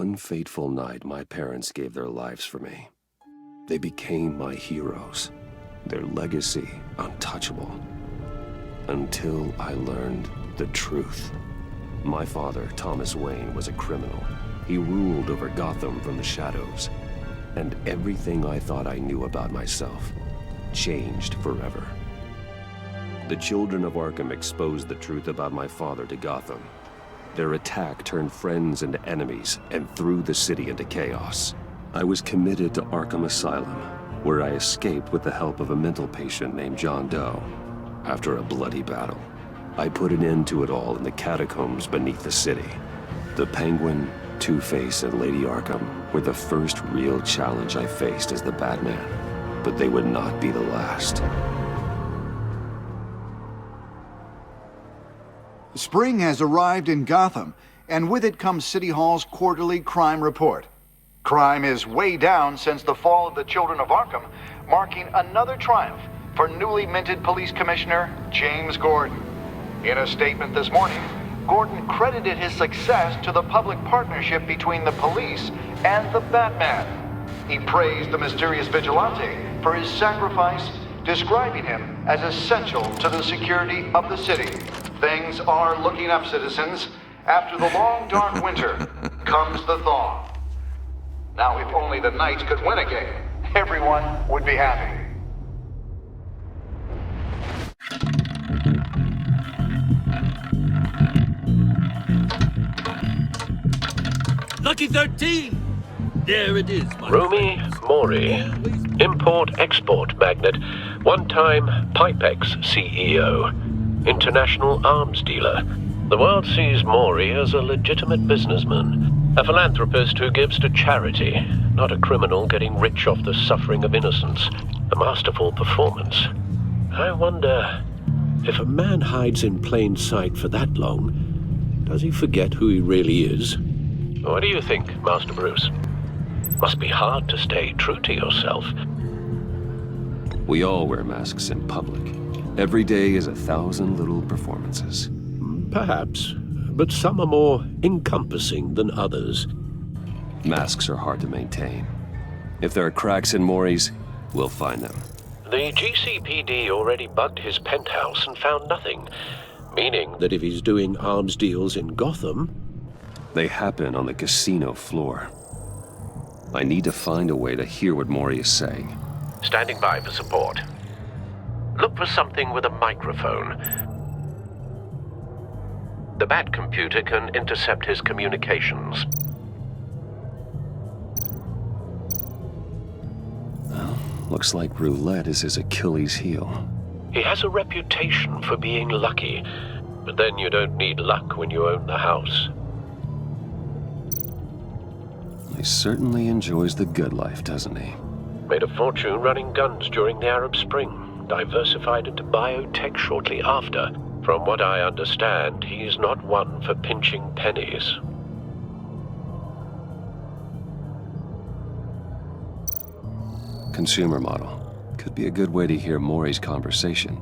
one fateful night, my parents gave their lives for me. They became my heroes, their legacy untouchable. Until I learned the truth. My father, Thomas Wayne, was a criminal. He ruled over Gotham from the shadows. And everything I thought I knew about myself changed forever. The children of Arkham exposed the truth about my father to Gotham. Their attack turned friends into enemies and threw the city into chaos. I was committed to Arkham Asylum, where I escaped with the help of a mental patient named John Doe. After a bloody battle, I put an end to it all in the catacombs beneath the city. The Penguin, Two-Face, and Lady Arkham were the first real challenge I faced as the Batman, but they would not be the last. Spring has arrived in Gotham, and with it comes City Hall's quarterly crime report. Crime is way down since the fall of the Children of Arkham, marking another triumph for newly minted Police Commissioner James Gordon. In a statement this morning, Gordon credited his success to the public partnership between the police and the Batman. He praised the mysterious vigilante for his sacrifice, describing him as essential to the security of the city. Things are looking up, citizens. After the long, dark winter comes the thaw. Now, if only the Knights could win a game, everyone would be happy. Lucky 13! There it is, my Romy friends. Mori, import-export magnate, one-time Pipex CEO, international arms dealer. The world sees Mori as a legitimate businessman, a philanthropist who gives to charity, not a criminal getting rich off the suffering of innocence. A masterful performance. I wonder, if a man hides in plain sight for that long, does he forget who he really is? What do you think, Master Bruce? Must be hard to stay true to yourself. We all wear masks in public. Every day is 1,000 little performances. Perhaps, but some are more encompassing than others. Masks are hard to maintain. If there are cracks in Mori's, we'll find them. The GCPD already bugged his penthouse and found nothing, meaning that if he's doing arms deals in Gotham... They happen on the casino floor. I need to find a way to hear what Mori is saying. Standing by for support. Look for something with a microphone. The Bat computer can intercept his communications. Well, looks like roulette is his Achilles heel. He has a reputation for being lucky, but then you don't need luck when you own the house. He certainly enjoys the good life, doesn't he? Made a fortune running guns during the Arab Spring, diversified into biotech shortly after. From what I understand, he's not one for pinching pennies. Consumer model. Could be a good way to hear Mori's conversation.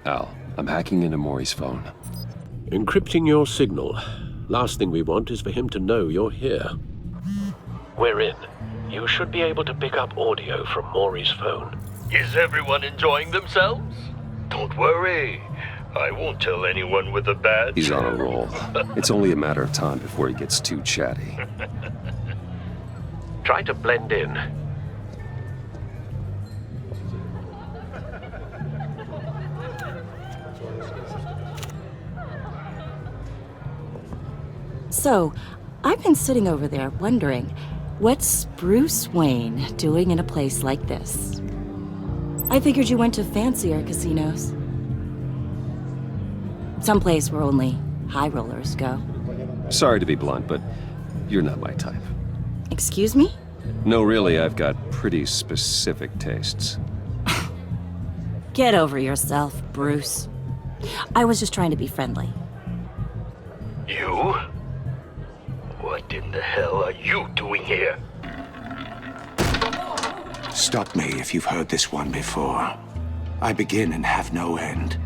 Al, I'm hacking into Mori's phone. Encrypting your signal. Last thing we want is for him to know you're here. We're in. You should be able to pick up audio from Mori's phone. Is everyone enjoying themselves? Don't worry. I won't tell anyone with a badge. He's on a roll. It's only a matter of time before he gets too chatty. Try to blend in. So, I've been sitting over there wondering, what's Bruce Wayne doing in a place like this? I figured you went to fancier casinos. Someplace where only high rollers go. Sorry to be blunt, but you're not my type. Excuse me? No, really, I've got pretty specific tastes. Get over yourself, Bruce. I was just trying to be friendly. You? What in the hell are you doing here? Stop me if you've heard this one before. I begin and have no end.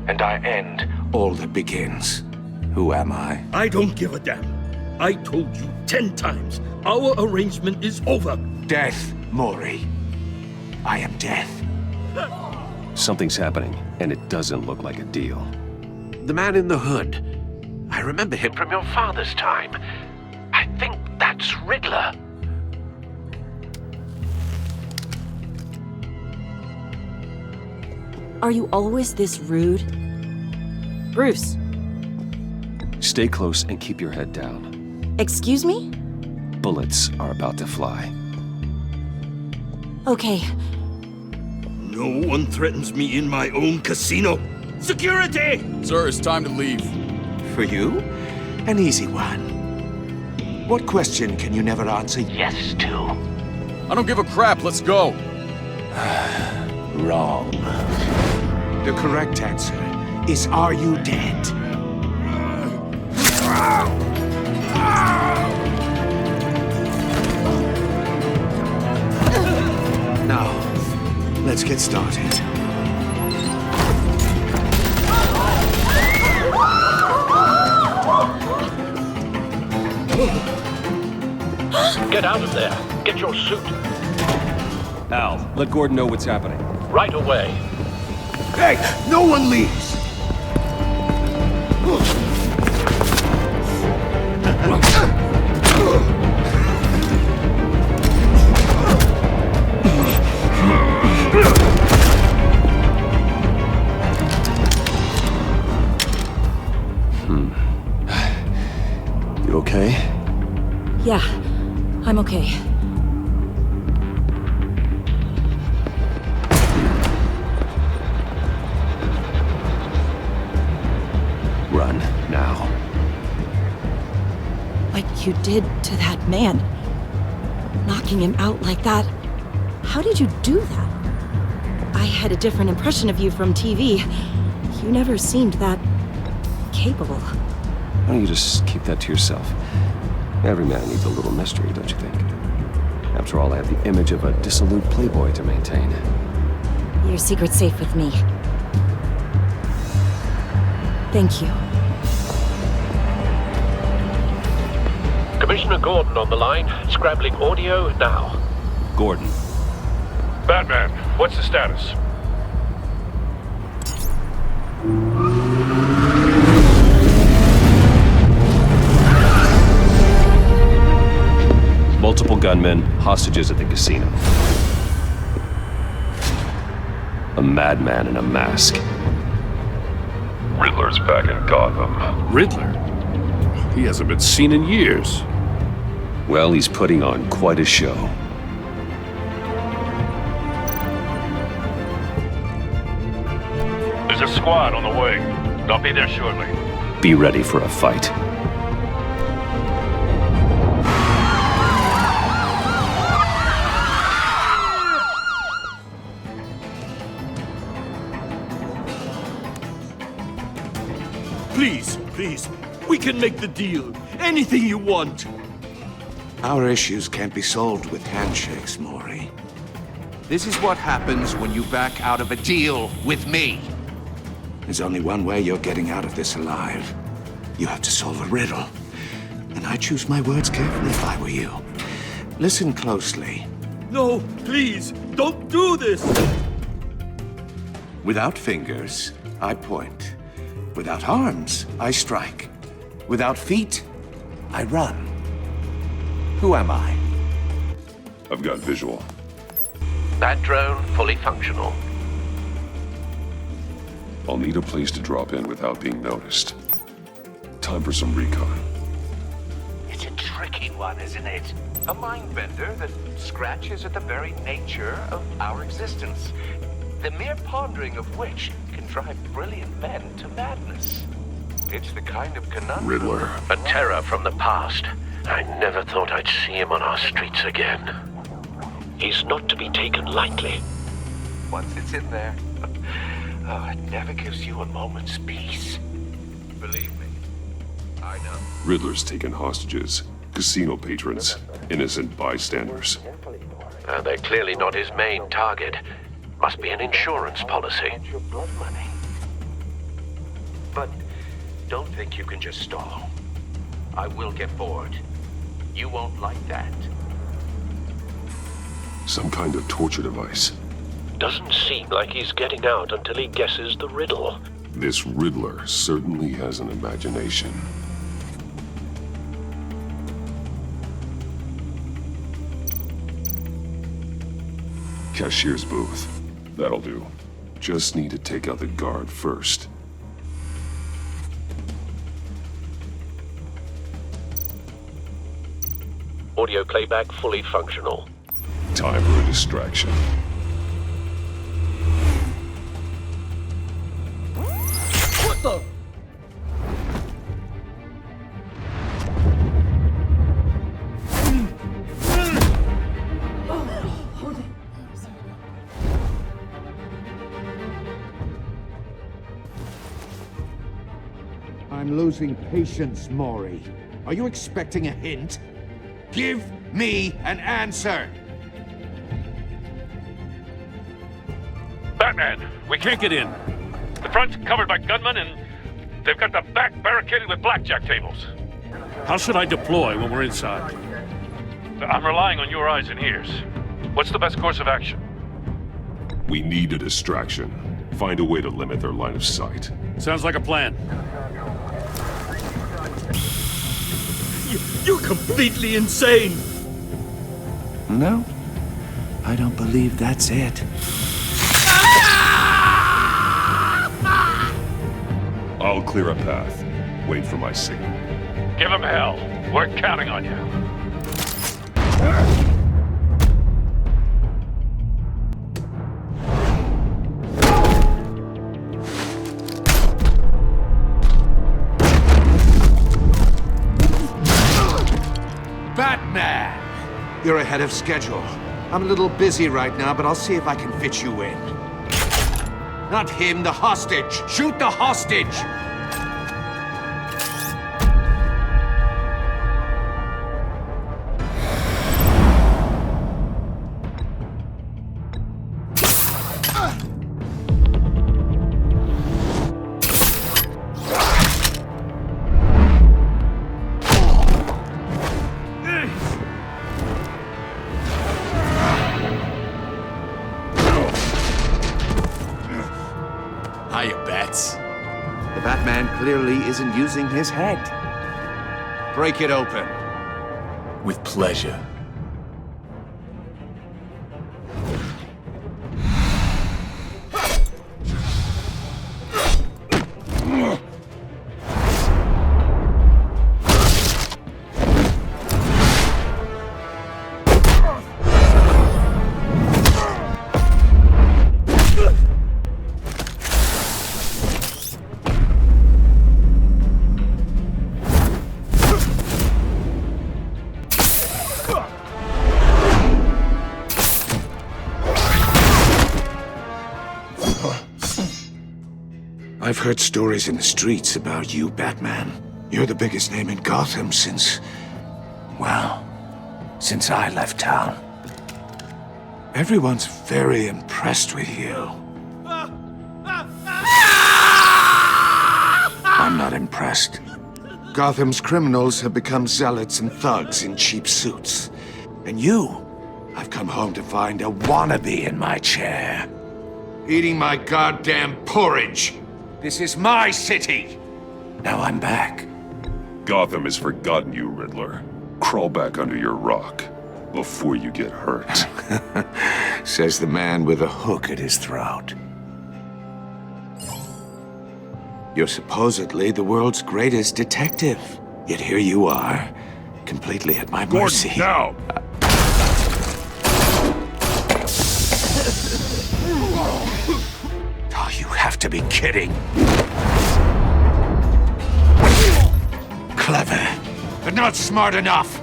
And I end all that begins. Who am I? I don't give a damn. I told you 10 times. Our arrangement is over. Death, Maury. I am death. Something's happening, and it doesn't look like a deal. The man in the hood. I remember him from your father's time. I think that's Riddler. Are you always this rude? Bruce, Stay close and keep your head down. excuse me? Bullets are about to fly. Okay, No one threatens me in my own casino. Security! Sir, it's time to leave. For you, an easy one. What question can you never answer yes to? I don't give a crap, let's go. Wrong. The correct answer is, are you dead? Now, let's get started. Get out of there. Get your suit. Al, let Gordon know what's happening. Right away. Hey, no one leaves! You okay? yeah, I'm okay. Run, now. What you did to that man, knocking him out like that, how did you do that? I had a different impression of you from TV. You never seemed that capable. Why don't you just keep that to yourself? Every man needs a little mystery, don't you think? After all, I have the image of a dissolute playboy to maintain. Your secret's safe with me. Thank you. Commissioner Gordon on the line. Scrambling audio now. Gordon. Batman, what's the status? Multiple gunmen, hostages at the casino. A madman in a mask. Riddler's back in Gotham. Riddler? He hasn't been seen in years. Well, he's putting on quite a show. There's a squad on the way. I'll be there shortly. Be ready for a fight. Please, we can make the deal. Anything you want. Our issues can't be solved with handshakes, Maury. This is what happens when you back out of a deal with me. There's only one way you're getting out of this alive. You have to solve a riddle. And I choose my words carefully if I were you. Listen closely. No, please, don't do this. Without fingers, I point. Without arms, I strike. Without feet, I run. Who am I? I've got visual. That drone fully functional. I'll need a place to drop in without being noticed. Time for some recon. It's a tricky one, isn't it? A mind bender that scratches at the very nature of our existence. The mere pondering of which can drive brilliant men to madness. It's the kind of conundrum... Riddler. A terror from the past. I never thought I'd see him on our streets again. He's not to be taken lightly. Once it's in there, it never gives you a moment's peace. Believe me, I know. Riddler's taken hostages. Casino patrons. Innocent bystanders. They're clearly not his main target. Must be an insurance policy. Your blood money. But don't think you can just stall. I will get bored. You won't like that. Some kind of torture device. Doesn't seem like he's getting out until he guesses the riddle. This Riddler certainly has an imagination. Cashier's booth. That'll do. Just need to take out the guard first. Audio playback fully functional. Time for a distraction. What the? I'm losing patience, Maury. Are you expecting a hint? Give me an answer! Batman, we can't get in. The front's covered by gunmen, and they've got the back barricaded with blackjack tables. How should I deploy when we're inside? I'm relying on your eyes and ears. What's the best course of action? We need a distraction. Find a way to limit their line of sight. Sounds like a plan. You're completely insane! No, I don't believe that's it. I'll clear a path. Wait for my signal. Give him hell. We're counting on you. Batman! You're ahead of schedule. I'm a little busy right now, but I'll see if I can fit you in. Not him, the hostage! Shoot the hostage! The Batman clearly isn't using his head. Break it open. With pleasure. I've heard stories in the streets about you, Batman. You're the biggest name in Gotham since I left town. Everyone's very impressed with you. I'm not impressed. Gotham's criminals have become zealots and thugs in cheap suits. And you, I've come home to find a wannabe in my chair. Eating my goddamn porridge. This is my city! Now I'm back. Gotham has forgotten you, Riddler. Crawl back under your rock before you get hurt. Says the man with a hook at his throat. You're supposedly the world's greatest detective. Yet here you are, completely at my mercy. Now! Oh, you have to be kidding. Clever, but not smart enough.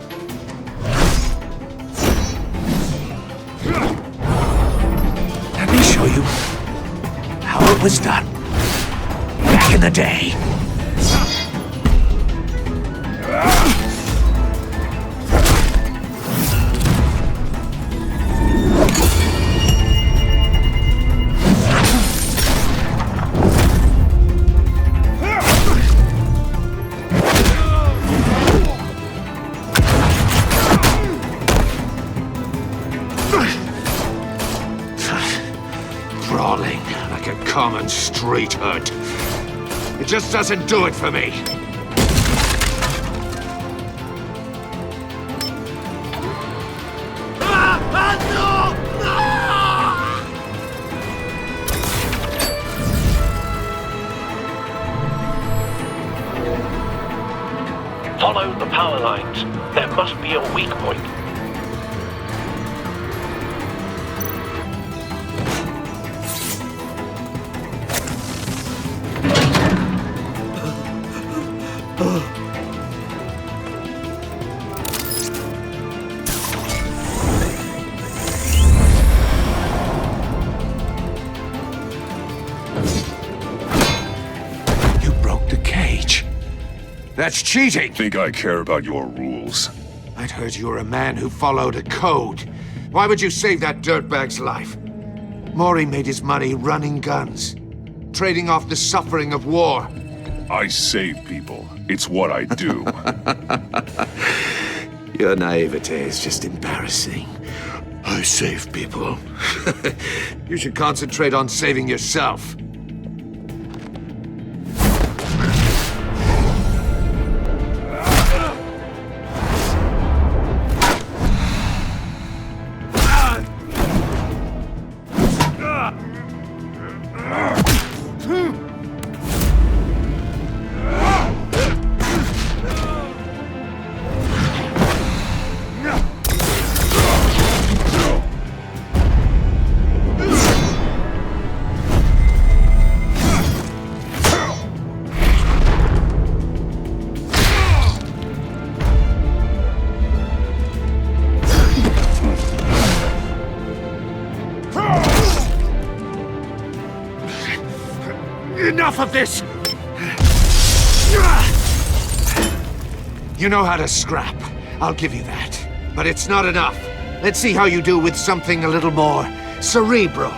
Let me show you how it was done back in the day. like a common street hood. It just doesn't do it for me. Follow the power lines. There must be a weak point. You broke the cage. That's cheating! Think I care about your rules? I'd heard you were a man who followed a code. Why would you save that dirtbag's life? Maury made his money running guns, trading off the suffering of war. I save people. It's what I do. Your naivete is just embarrassing. I save people. You should concentrate on saving yourself. Enough of this! You know how to scrap. I'll give you that. But it's not enough. Let's see how you do with something a little more cerebral.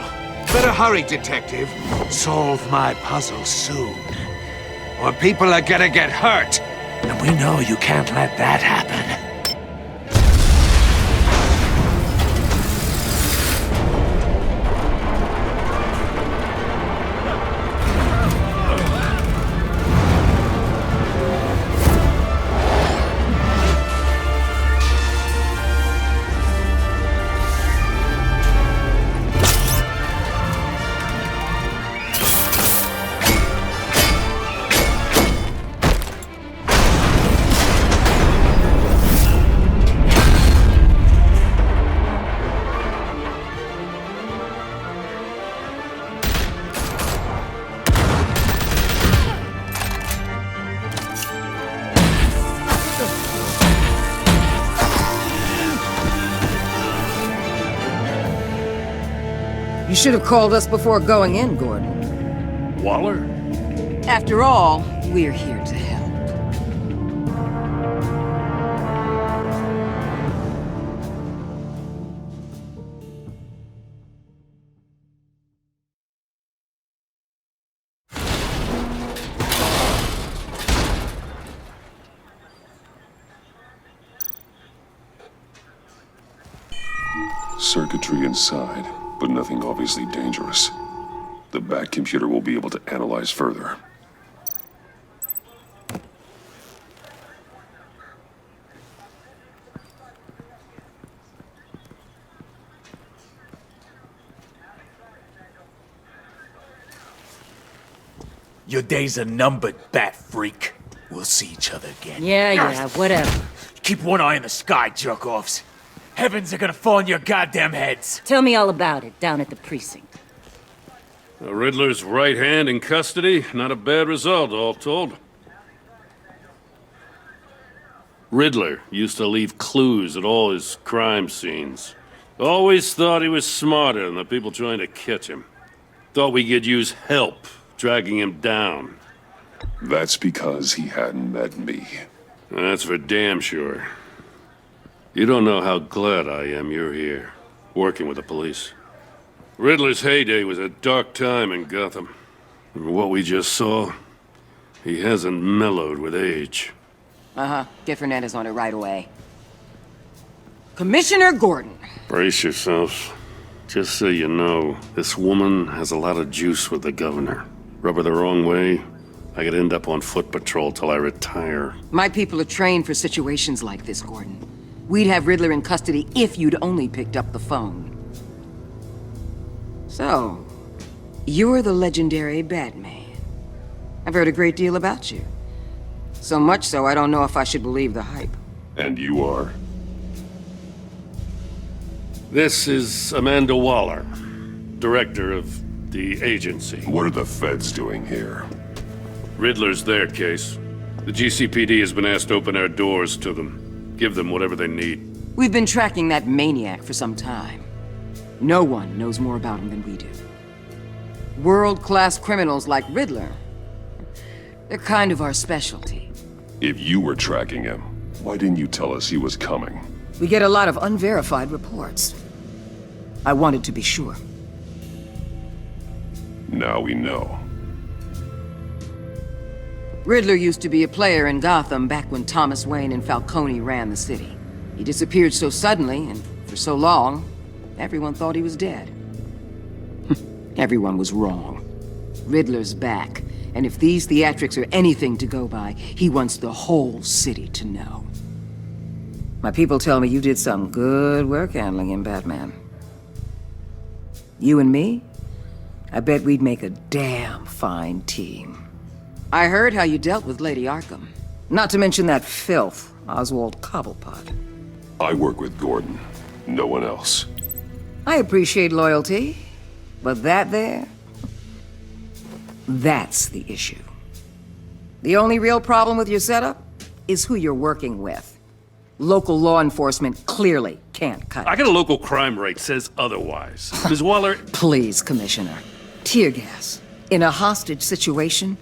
Better hurry, detective. Solve my puzzle soon. Or people are gonna get hurt. And we know you can't let that happen. You should have called us before going in, Gordon. Waller? After all, we're here to help. Circuitry inside, but nothing obviously dangerous. The back computer will be able to analyze further. Your days are numbered, bat freak. We'll see each other again. Yeah, whatever. Keep one eye in the sky, jerk-offs. Heavens are gonna fall on your goddamn heads. Tell me all about it down at the precinct. The Riddler's right hand in custody. Not a bad result, all told. Riddler used to leave clues at all his crime scenes. Always thought he was smarter than the people trying to catch him. Thought we could use help dragging him down. That's because he hadn't met me. That's for damn sure. You don't know how glad I am you're here, working with the police. Riddler's heyday was a dark time in Gotham. And what we just saw, he hasn't mellowed with age. Get Fernandez on it right away. Commissioner Gordon. Brace yourselves. Just so you know, this woman has a lot of juice with the governor. Rub her the wrong way, I could end up on foot patrol till I retire. My people are trained for situations like this, Gordon. We'd have Riddler in custody if you'd only picked up the phone. So, you're the legendary Batman. I've heard a great deal about you. So much so, I don't know if I should believe the hype. And you are? This is Amanda Waller, director of the agency. What are the feds doing here? Riddler's their case. The GCPD has been asked to open our doors to them. Give them whatever they need. We've been tracking that maniac for some time. No one knows more about him than we do. World-class criminals like Riddler. They're kind of our specialty. If you were tracking him, why didn't you tell us he was coming? We get a lot of unverified reports. I wanted to be sure. Now we know. Riddler used to be a player in Gotham back when Thomas Wayne and Falcone ran the city. He disappeared so suddenly and for so long, everyone thought he was dead. Everyone was wrong. Riddler's back, and if these theatrics are anything to go by, he wants the whole city to know. My people tell me you did some good work handling him, Batman. You and me? I bet we'd make a damn fine team. I heard how you dealt with Lady Arkham. Not to mention that filth, Oswald Cobblepot. I work with Gordon. No one else. I appreciate loyalty, but that there... that's the issue. The only real problem with your setup is who you're working with. Local law enforcement clearly can't cut it. I got a local crime rate says otherwise. Ms. Waller... Please, Commissioner. Tear gas. In a hostage situation,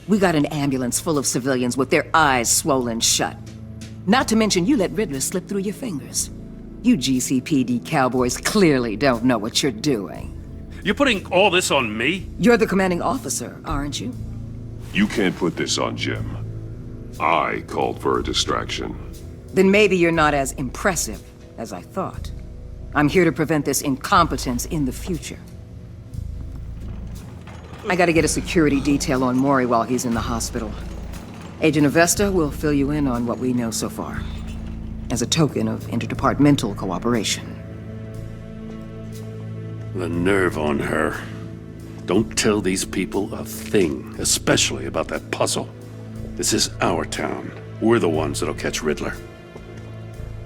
we got an ambulance full of civilians with their eyes swollen shut. Not to mention you let Riddler slip through your fingers. You GCPD cowboys clearly don't know what you're doing. You're putting all this on me? You're the commanding officer, aren't you? You can't put this on Jim. I called for a distraction. Then maybe you're not as impressive as I thought. I'm here to prevent this incompetence in the future. I gotta get a security detail on Maury while he's in the hospital. Agent Avesta will fill you in on what we know so far, as a token of interdepartmental cooperation. The nerve on her. Don't tell these people a thing, especially about that puzzle. This is our town. We're the ones that'll catch Riddler.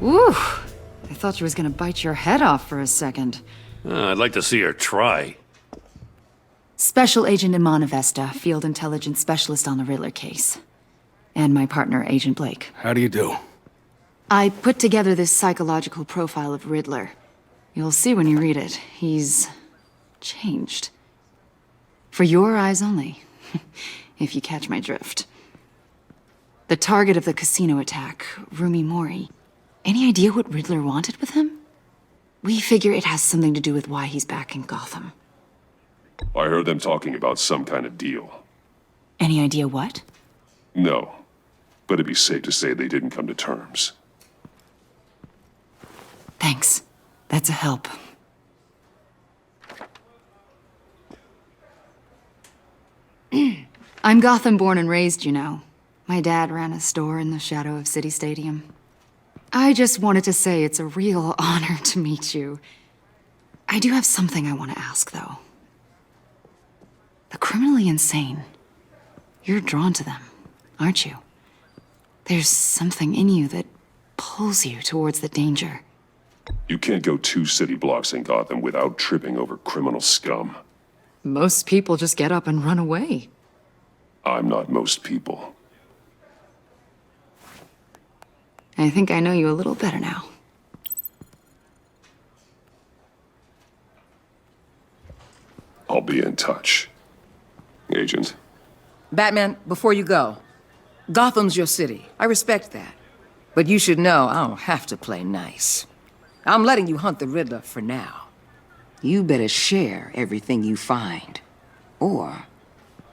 Woo! I thought she was gonna bite your head off for a second. I'd like to see her try. Special Agent Iman Avesta, Field Intelligence Specialist on the Riddler case. And my partner, Agent Blake. How do you do? I put together this psychological profile of Riddler. You'll see when you read it. He's... changed. For your eyes only, if you catch my drift. The target of the casino attack, Rumi Mori. Any idea what Riddler wanted with him? We figure it has something to do with why he's back in Gotham. I heard them talking about some kind of deal. Any idea what? No, but it'd be safe to say they didn't come to terms. Thanks. That's a help. I'm Gotham born and raised, you know. My dad ran a store in the shadow of City Stadium. I just wanted to say it's a real honor to meet you. I do have something I want to ask, though. The criminally insane. You're drawn to them, aren't you? There's something in you that pulls you towards the danger. You can't go 2 city blocks in Gotham without tripping over criminal scum. Most people just get up and run away. I'm not most people. I think I know you a little better now. I'll be in touch. Agent. Batman, before you go, Gotham's your city. I respect that. But you should know I don't have to play nice. I'm letting you hunt the Riddler for now. You better share everything you find. Or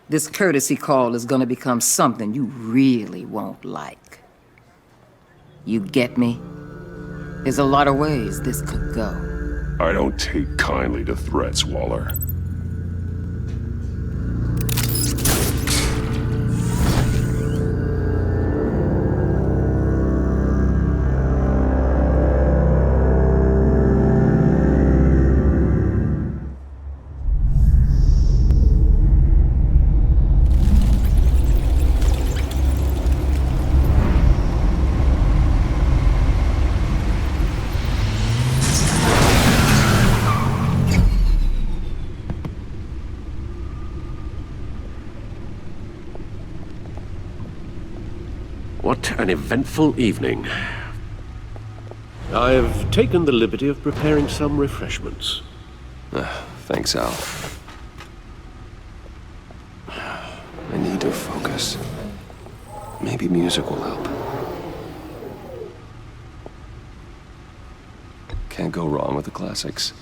this courtesy call is gonna become something you really won't like. You get me? There's a lot of ways this could go. I don't take kindly to threats, Waller. What an eventful evening. I've taken the liberty of preparing some refreshments. Thanks, Al. I need to focus. Maybe music will help. Can't go wrong with the classics.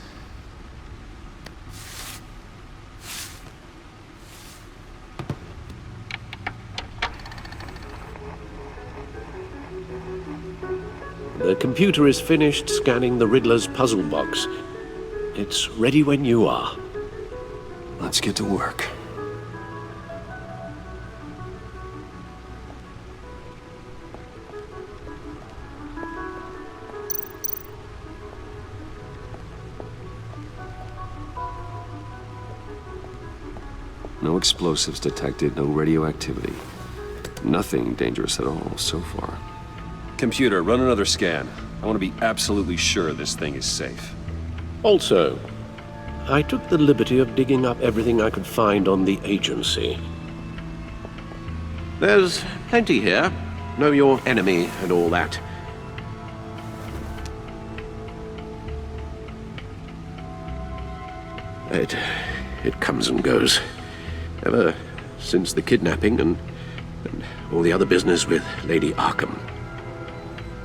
The computer is finished scanning the Riddler's puzzle box. It's ready when you are. Let's get to work. No explosives detected, no radioactivity. Nothing dangerous at all so far. Computer, run another scan. I want to be absolutely sure this thing is safe. Also, I took the liberty of digging up everything I could find on the agency. There's plenty here. Know your enemy and all that. It comes and goes. Ever since the kidnapping and all the other business with Lady Arkham.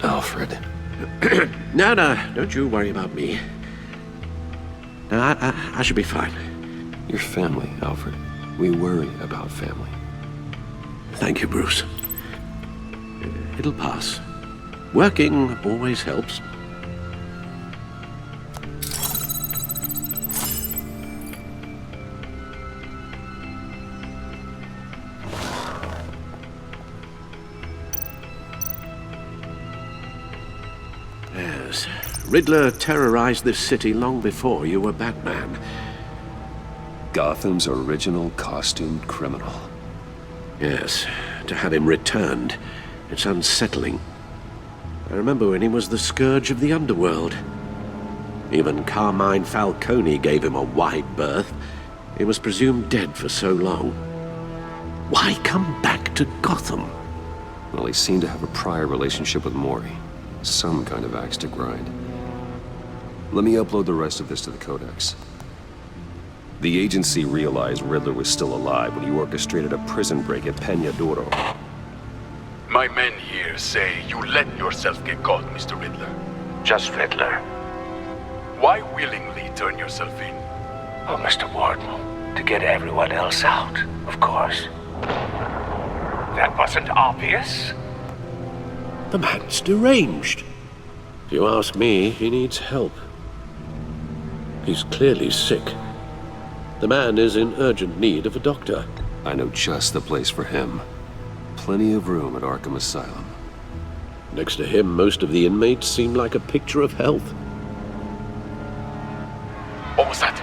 Alfred. No, don't you worry about me. No, I should be fine. Your family, Alfred. We worry about family. Thank you, Bruce. It'll pass. Working always helps. Yes, Riddler terrorized this city long before you were Batman. Gotham's original costumed criminal. Yes, to have him returned, it's unsettling. I remember when he was the scourge of the underworld. Even Carmine Falcone gave him a wide berth. He was presumed dead for so long. Why come back to Gotham? Well, he seemed to have a prior relationship with Mori. Some kind of axe to grind. Let me upload the rest of this to the Codex. The agency realized Riddler was still alive when he orchestrated a prison break at Peña Duro. My men here say you let yourself get caught, Mr. Riddler. Just Riddler. Why willingly turn yourself in? Oh, Mr. Warden, to get everyone else out, of course. That wasn't obvious? The man's deranged. If you ask me, he needs help. He's clearly sick. The man is in urgent need of a doctor. I know just the place for him. Plenty of room at Arkham Asylum. Next to him, most of the inmates seem like a picture of health. What was that?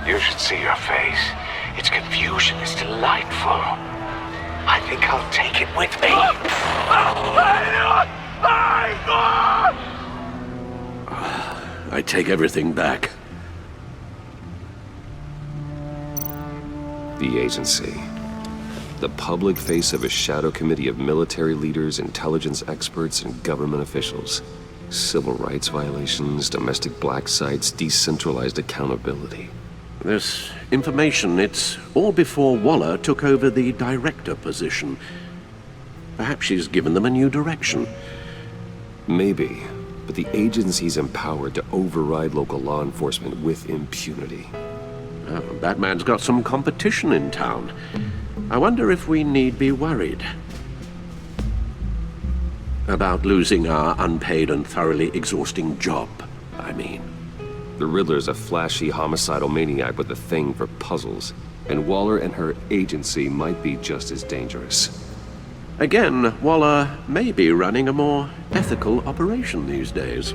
You should see your face. Its confusion is delightful. I think I'll take it with me. I take everything back. The agency. The public face of a shadow committee of military leaders, intelligence experts, and government officials. Civil rights violations, domestic black sites, decentralized accountability. This information, it's all before Waller took over the director position. Perhaps she's given them a new direction. Maybe, but the agency's empowered to override local law enforcement with impunity. Oh, Batman's got some competition in town. I wonder if we need be worried about losing our unpaid and thoroughly exhausting job, I mean. The Riddler's a flashy, homicidal maniac with a thing for puzzles. And Waller and her agency might be just as dangerous. Again, Waller may be running a more ethical operation these days.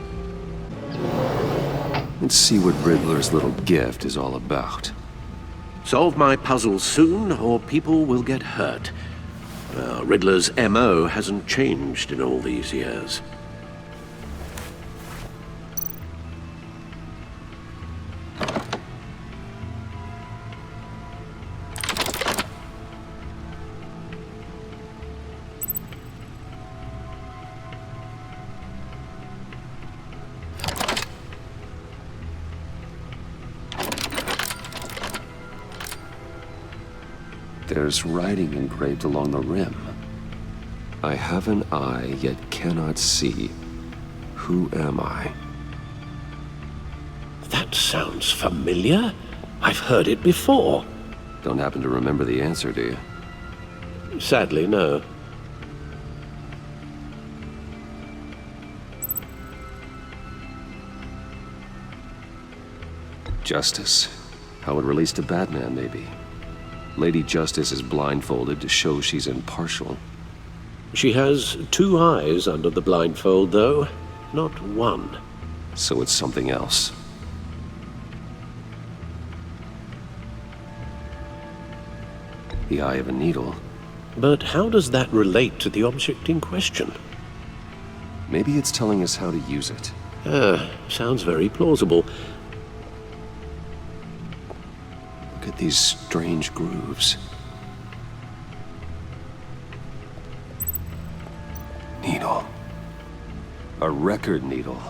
Let's see what Riddler's little gift is all about. Solve my puzzles soon, or people will get hurt. Riddler's MO hasn't changed in all these years. There's writing engraved along the rim. I have an eye, yet cannot see. Who am I? That sounds familiar. I've heard it before. Don't happen to remember the answer, do you? Sadly, no. Justice. How it relates to Batman, maybe. Lady Justice is blindfolded to show she's impartial. She has 2 eyes under the blindfold, though, not 1. So it's something else. The eye of a needle. But how does that relate to the object in question? Maybe it's telling us how to use it. Sounds very plausible. Look at these strange grooves. Needle. A record needle.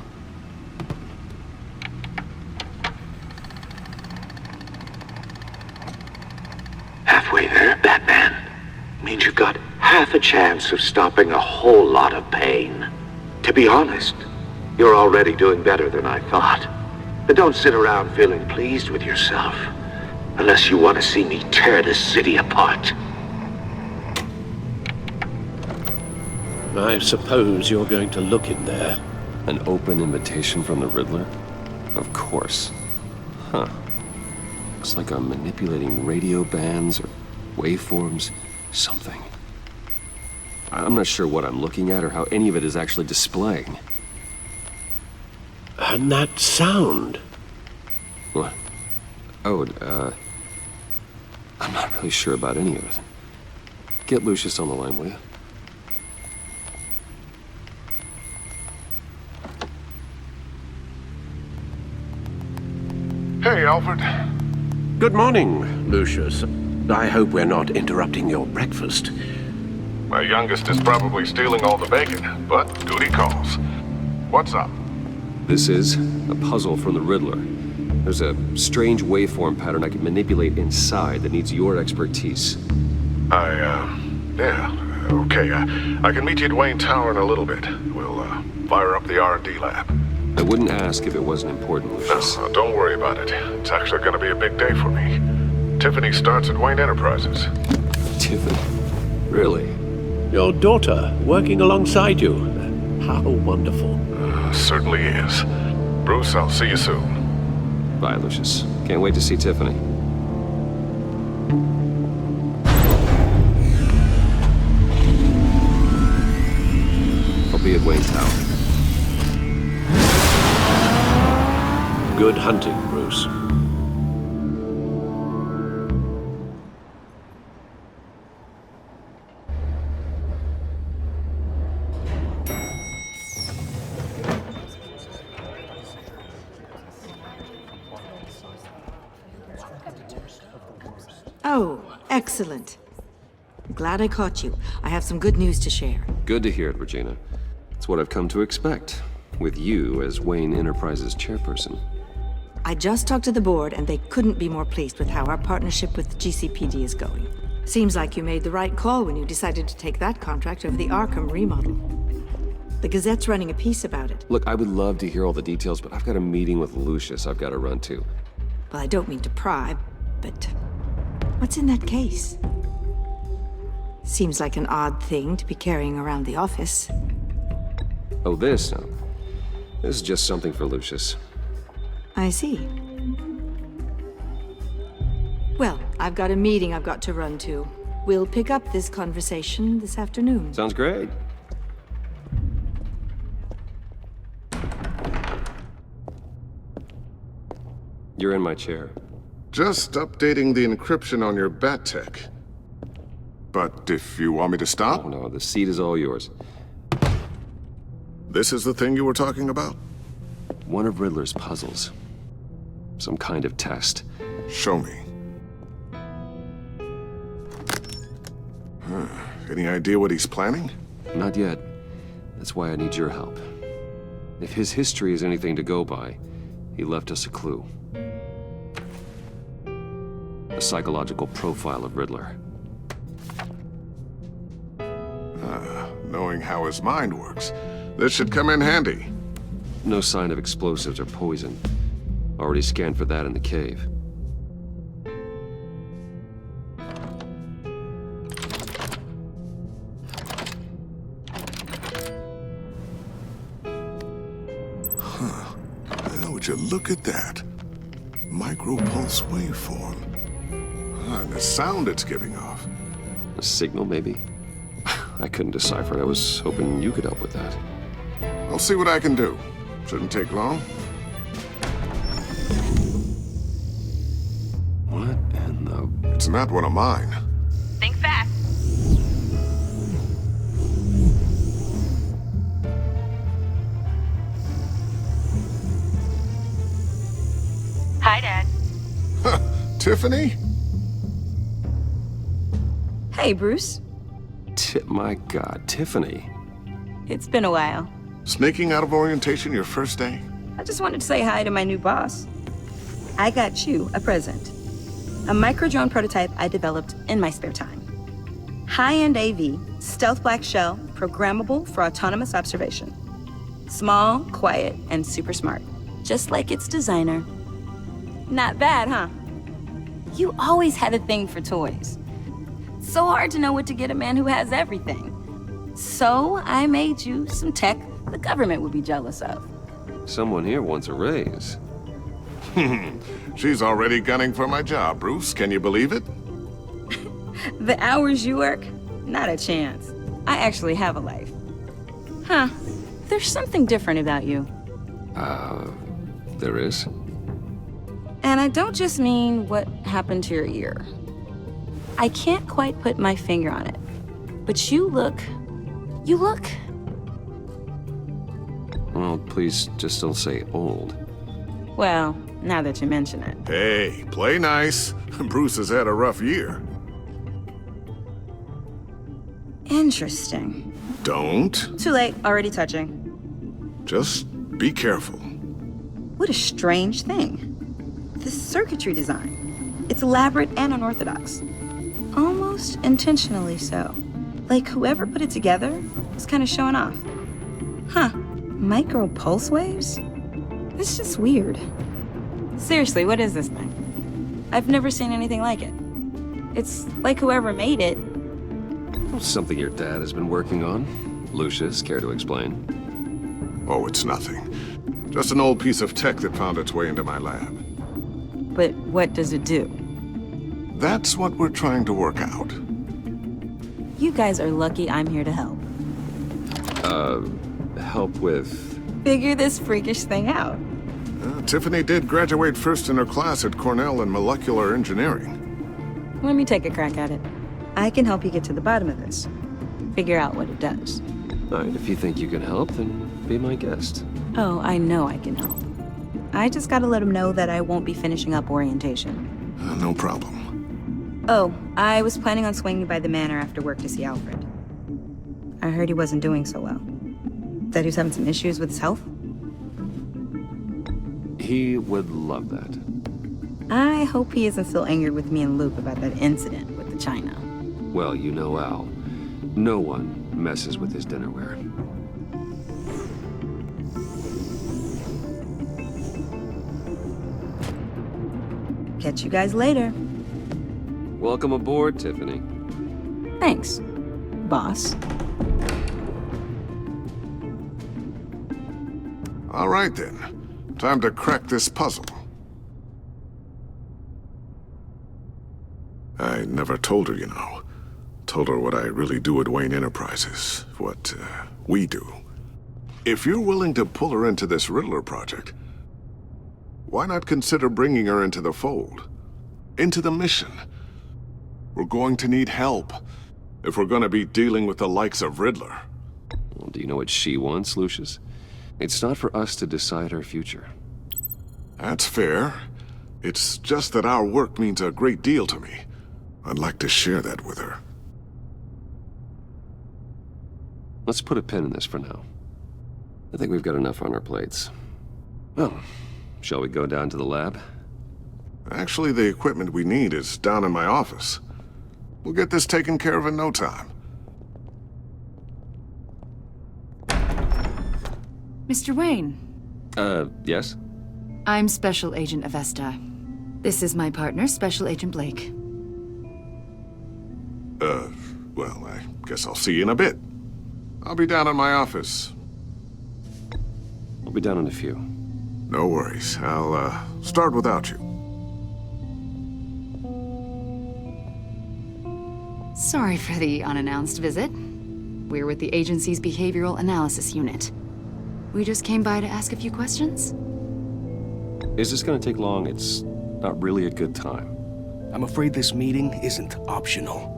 Halfway there, Batman. Means you've got half a chance of stopping a whole lot of pain. To be honest, you're already doing better than I thought. But don't sit around feeling pleased with yourself. Unless you want to see me tear this city apart. I suppose you're going to look in there. An open invitation from the Riddler? Of course. Huh. Looks like I'm manipulating radio bands or waveforms, something. I'm not sure what I'm looking at or how any of it is actually displaying. And that sound? What? Oh, I'm not really sure about any of it. Get Lucius on the line, will you? Hey, Alfred. Good morning, Lucius. I hope we're not interrupting your breakfast. My youngest is probably stealing all the bacon, but duty calls. What's up? This is a puzzle from the Riddler. There's a strange waveform pattern I can manipulate inside that needs your expertise. Yeah, okay. I can meet you at Wayne Tower in a little bit. We'll, fire up the R&D lab. I wouldn't ask if it wasn't important, Lucius. No, don't worry about it. It's actually gonna be a big day for me. Tiffany starts at Wayne Enterprises. Tiffany? Really? Your daughter, working alongside you. How wonderful. Certainly is. Bruce, I'll see you soon. Bye, Lucius. Can't wait to see Tiffany. I'll be at Wayne Tower. Good hunting, Bruce. Oh, excellent. Glad I caught you. I have some good news to share. Good to hear it, Regina. It's what I've come to expect, with you as Wayne Enterprises chairperson. I just talked to the board, and they couldn't be more pleased with how our partnership with GCPD is going. Seems like you made the right call when you decided to take that contract over the Arkham remodel. The Gazette's running a piece about it. Look, I would love to hear all the details, but I've got a meeting with Lucius I've got to run to. Well, I don't mean to pry, but what's in that case? Seems like an odd thing to be carrying around the office. Oh, this? No. This is just something for Lucius. I see. Well, I've got a meeting I've got to run to. We'll pick up this conversation this afternoon. Sounds great. You're in my chair. Just updating the encryption on your bat tech. But if you want me to stop? Oh, no, the seat is all yours. This is the thing you were talking about? One of Riddler's puzzles. Some kind of test. Show me. Any idea what he's planning? Not yet. That's why I need your help. If his history is anything to go by, he left us a clue. A psychological profile of Riddler. Knowing how his mind works, this should come in handy. No sign of explosives or poison. Already scanned for that in the cave. Now, would you look at that? Micro-pulse waveform. And the sound it's giving off. A signal, maybe? I couldn't decipher it. I was hoping you could help with that. I'll see what I can do. Shouldn't take long. What in the... It's not one of mine. Think fast. Hi, Dad. Tiffany? Hey, Bruce. My God, Tiffany. It's been a while. Sneaking out of orientation your first day? I just wanted to say hi to my new boss. I got you a present. A micro-drone prototype I developed in my spare time. High-end AV, stealth black shell, programmable for autonomous observation. Small, quiet, and super smart. Just like its designer. Not bad, huh? You always had a thing for toys. So hard to know what to get a man who has everything. So I made you some tech the government would be jealous of. Someone here wants a raise. She's already gunning for my job, Bruce. Can you believe it? The hours you work? Not a chance. I actually have a life. Huh. There's something different about you. There is? And I don't just mean what happened to your ear. I can't quite put my finger on it. But you look... Well, please just don't say old. Well, now that you mention it. Hey, play nice. Bruce has had a rough year. Interesting. Don't. Too late, already touching. Just be careful. What a strange thing. This circuitry design. It's elaborate and unorthodox. Almost intentionally so. Like whoever put it together was kind of showing off. Huh. Micro pulse waves? It's just weird. Seriously, what is this thing? I've never seen anything like it. It's like whoever made it. Something your dad has been working on. Lucius, care to explain? Oh, it's nothing. Just an old piece of tech that found its way into my lab. But what does it do? That's what we're trying to work out. You guys are lucky I'm here to help. Help with... Figure this freakish thing out. Tiffany did graduate first in her class at Cornell in molecular engineering. Let me take a crack at it. I can help you get to the bottom of this. Figure out what it does. All right, if you think you can help, then be my guest. Oh, I know I can help. I just gotta let him know that I won't be finishing up orientation. No problem. Oh, I was planning on swinging by the manor after work to see Alfred. I heard he wasn't doing so well. That he was having some issues with his health? He would love that. I hope he isn't still angered with me and Luke about that incident with the china. Well, you know Al. No one messes with his dinnerware. Catch you guys later. Welcome aboard, Tiffany. Thanks, boss. All right, then. Time to crack this puzzle. I never told her, you know. Told her what I really do at Wayne Enterprises. What, we do. If you're willing to pull her into this Riddler project, why not consider bringing her into the fold? Into the mission? We're going to need help if we're going to be dealing with the likes of Riddler. Well, do you know what she wants, Lucius? It's not for us to decide her future. That's fair. It's just that our work means a great deal to me. I'd like to share that with her. Let's put a pin in this for now. I think we've got enough on our plates. Well, shall we go down to the lab? Actually, the equipment we need is down in my office. We'll get this taken care of in no time. Mr. Wayne. Yes? I'm Special Agent Avesta. This is my partner, Special Agent Blake. Well, I guess I'll see you in a bit. I'll be down in my office. I'll be down in a few. No worries. I'll, start without you. Sorry for the unannounced visit. We're with the agency's behavioral analysis unit. We just came by to ask a few questions. Is this gonna take long? It's not really a good time. I'm afraid this meeting isn't optional.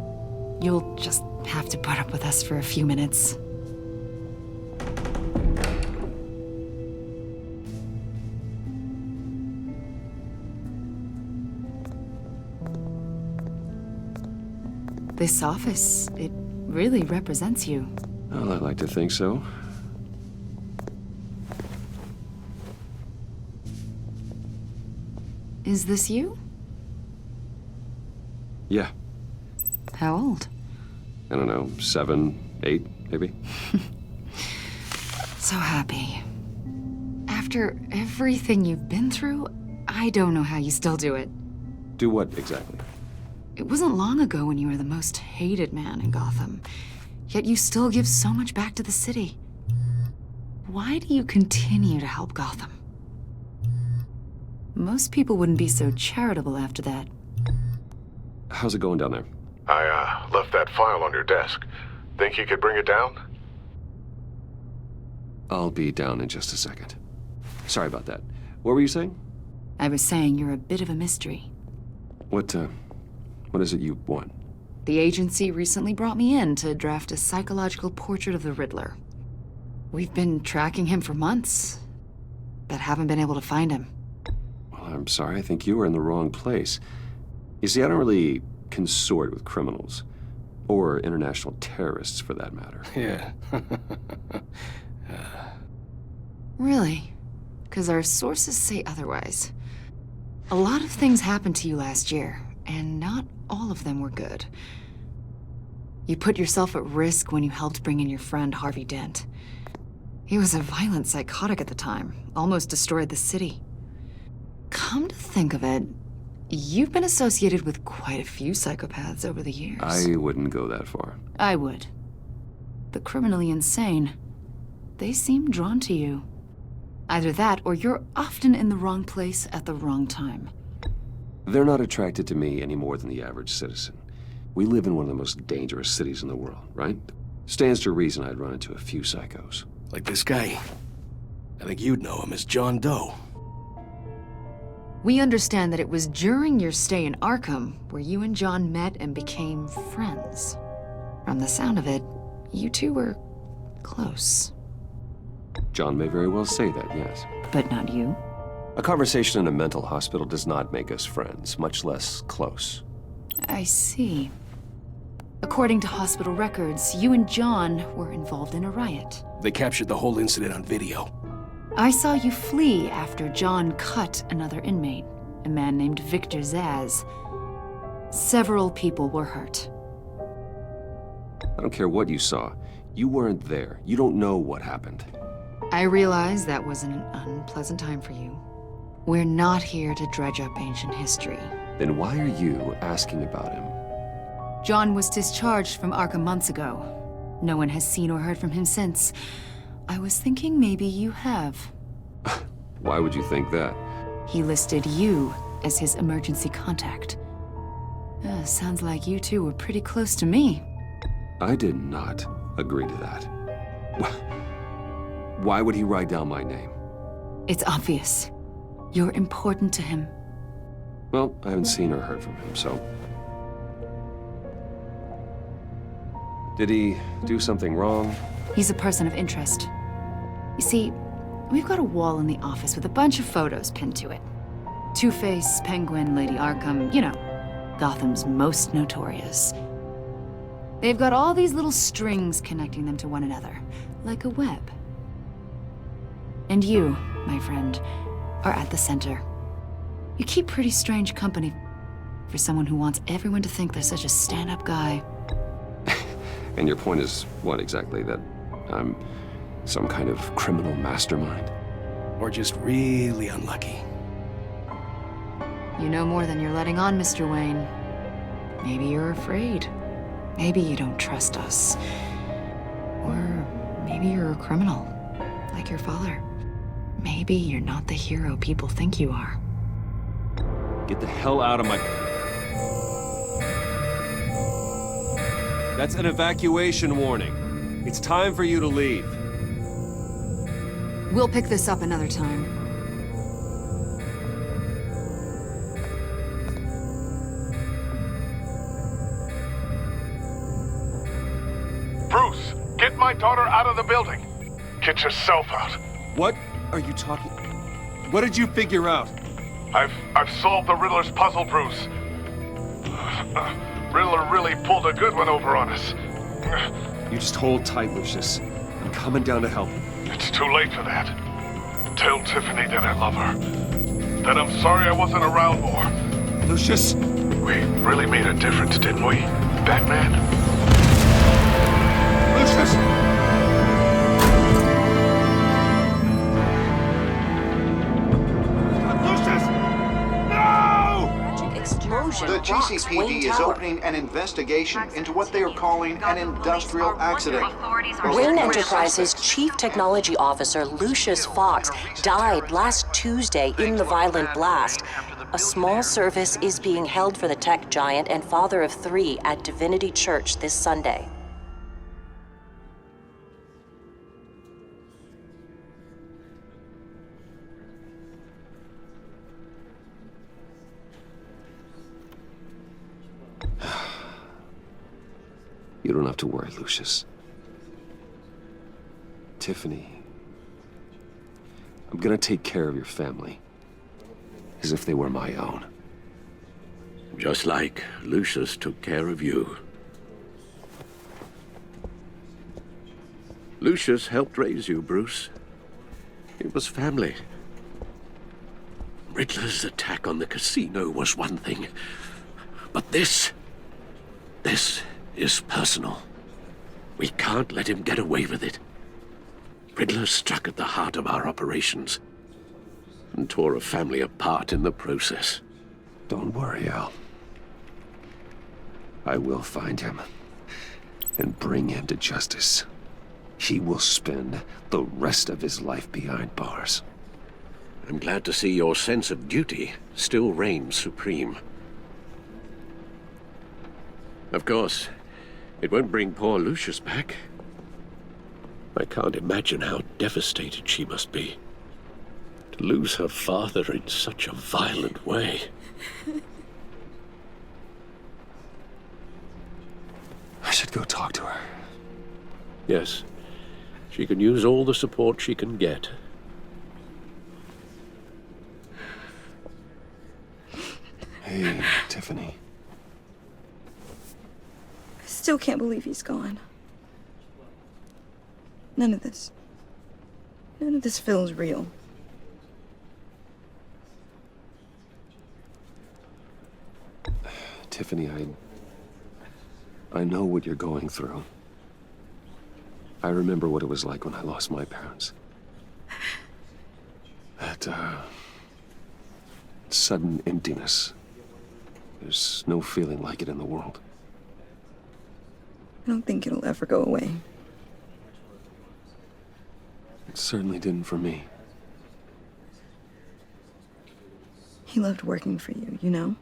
You'll just have to put up with us for a few minutes. This office, it really represents you. Well, I'd like to think so. Is this you? Yeah. How old? I don't know, 7, 8, maybe? So happy. After everything you've been through, I don't know how you still do it. Do what, exactly? It wasn't long ago when you were the most hated man in Gotham, yet you still give so much back to the city. Why do you continue to help Gotham? Most people wouldn't be so charitable after that. How's it going down there? I, left that file on your desk. Think you could bring it down? I'll be down in just a second. Sorry about that. What were you saying? I was saying you're a bit of a mystery. What is it you want? The agency recently brought me in to draft a psychological portrait of the Riddler. We've been tracking him for months, but haven't been able to find him. Well, I'm sorry. I think you were in the wrong place. You see, I don't really consort with criminals. Or international terrorists, for that matter. Yeah. Really? Because our sources say otherwise. A lot of things happened to you last year, and not all of them were good. You put yourself at risk when you helped bring in your friend Harvey Dent. He was a violent psychotic at the time, almost destroyed the city. Come to think of it, you've been associated with quite a few psychopaths over the years. I wouldn't go that far. I would. The criminally insane, they seem drawn to you. Either that, or you're often in the wrong place at the wrong time. They're not attracted to me any more than the average citizen. We live in one of the most dangerous cities in the world, right? Stands to reason I'd run into a few psychos. Like this guy. I think you'd know him as John Doe. We understand that it was during your stay in Arkham where you and John met and became friends. From the sound of it, you two were close. John may very well say that, yes. But not you? A conversation in a mental hospital does not make us friends, much less close. I see. According to hospital records, you and John were involved in a riot. They captured the whole incident on video. I saw you flee after John cut another inmate, a man named Victor Zaz. Several people were hurt. I don't care what you saw. You weren't there. You don't know what happened. I realize that was an unpleasant time for you. We're not here to dredge up ancient history. Then why are you asking about him? John was discharged from Arkham months ago. No one has seen or heard from him since. I was thinking maybe you have. Why would you think that? He listed you as his emergency contact. Sounds like you two were pretty close to me. I did not agree to that. Why would he write down my name? It's obvious. You're important to him. Well, I haven't seen or heard from him, so... Did he do something wrong? He's a person of interest. You see, we've got a wall in the office with a bunch of photos pinned to it. Two-Face, Penguin, Lady Arkham, you know, Gotham's most notorious. They've got all these little strings connecting them to one another, like a web. And you, my friend, are at the center. You keep pretty strange company for someone who wants everyone to think they're such a stand-up guy. And your point is what exactly? That I'm some kind of criminal mastermind? Or just really unlucky? You know more than you're letting on, Mr. Wayne. Maybe you're afraid. Maybe you don't trust us. Or maybe you're a criminal, like your father. Maybe you're not the hero people think you are. Get the hell out of my... That's an evacuation warning. It's time for you to leave. We'll pick this up another time. Bruce, get my daughter out of the building. Get yourself out. What are you talking... What did you figure out? I've solved the Riddler's puzzle, Bruce. Riddler really pulled a good one over on us. You just hold tight, Lucius. I'm coming down to help. It's too late for that. Tell Tiffany that I love her. That I'm sorry I wasn't around more. Lucius! We really made a difference, didn't we, Batman? Lucius! The GCPD is opening an investigation into what they are calling an industrial accident. Wayne Enterprises' Chief Technology Officer, Lucius Fox, died last Tuesday in the violent blast. A small service is being held for the tech giant and father of three at Divinity Church this Sunday. You don't have to worry, Lucius. Tiffany, I'm gonna take care of your family. As if they were my own. Just like Lucius took care of you. Lucius helped raise you, Bruce. It was family. Riddler's attack on the casino was one thing. But this is personal. We can't let him get away with it. Riddler struck at the heart of our operations and tore a family apart in the process. Don't worry, Al. I will find him and bring him to justice. He will spend the rest of his life behind bars. I'm glad to see your sense of duty still reigns supreme. Of course, it won't bring poor Lucius back. I can't imagine how devastated she must be. To lose her father in such a violent way. I should go talk to her. Yes, she can use all the support she can get. Hey, Tiffany. I still can't believe he's gone. None of this feels real. Tiffany, I know what you're going through. I remember what it was like when I lost my parents. That, sudden emptiness. There's no feeling like it in the world. I don't think it'll ever go away. It certainly didn't for me. He loved working for you, you know?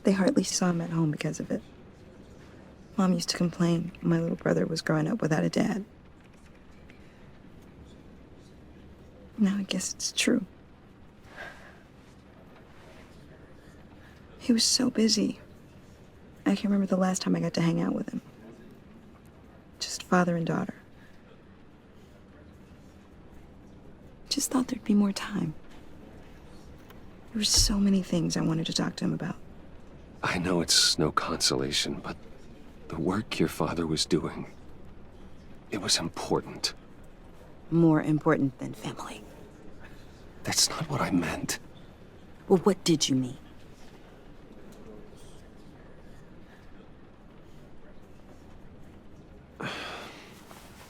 They hardly saw him at home because of it. Mom used to complain when my little brother was growing up without a dad. Now I guess it's true. He was so busy. I can remember the last time I got to hang out with him. Just father and daughter. Just thought there'd be more time. There were so many things I wanted to talk to him about. I know it's no consolation, but the work your father was doing, it was important. More important than family. That's not what I meant. Well, what did you mean?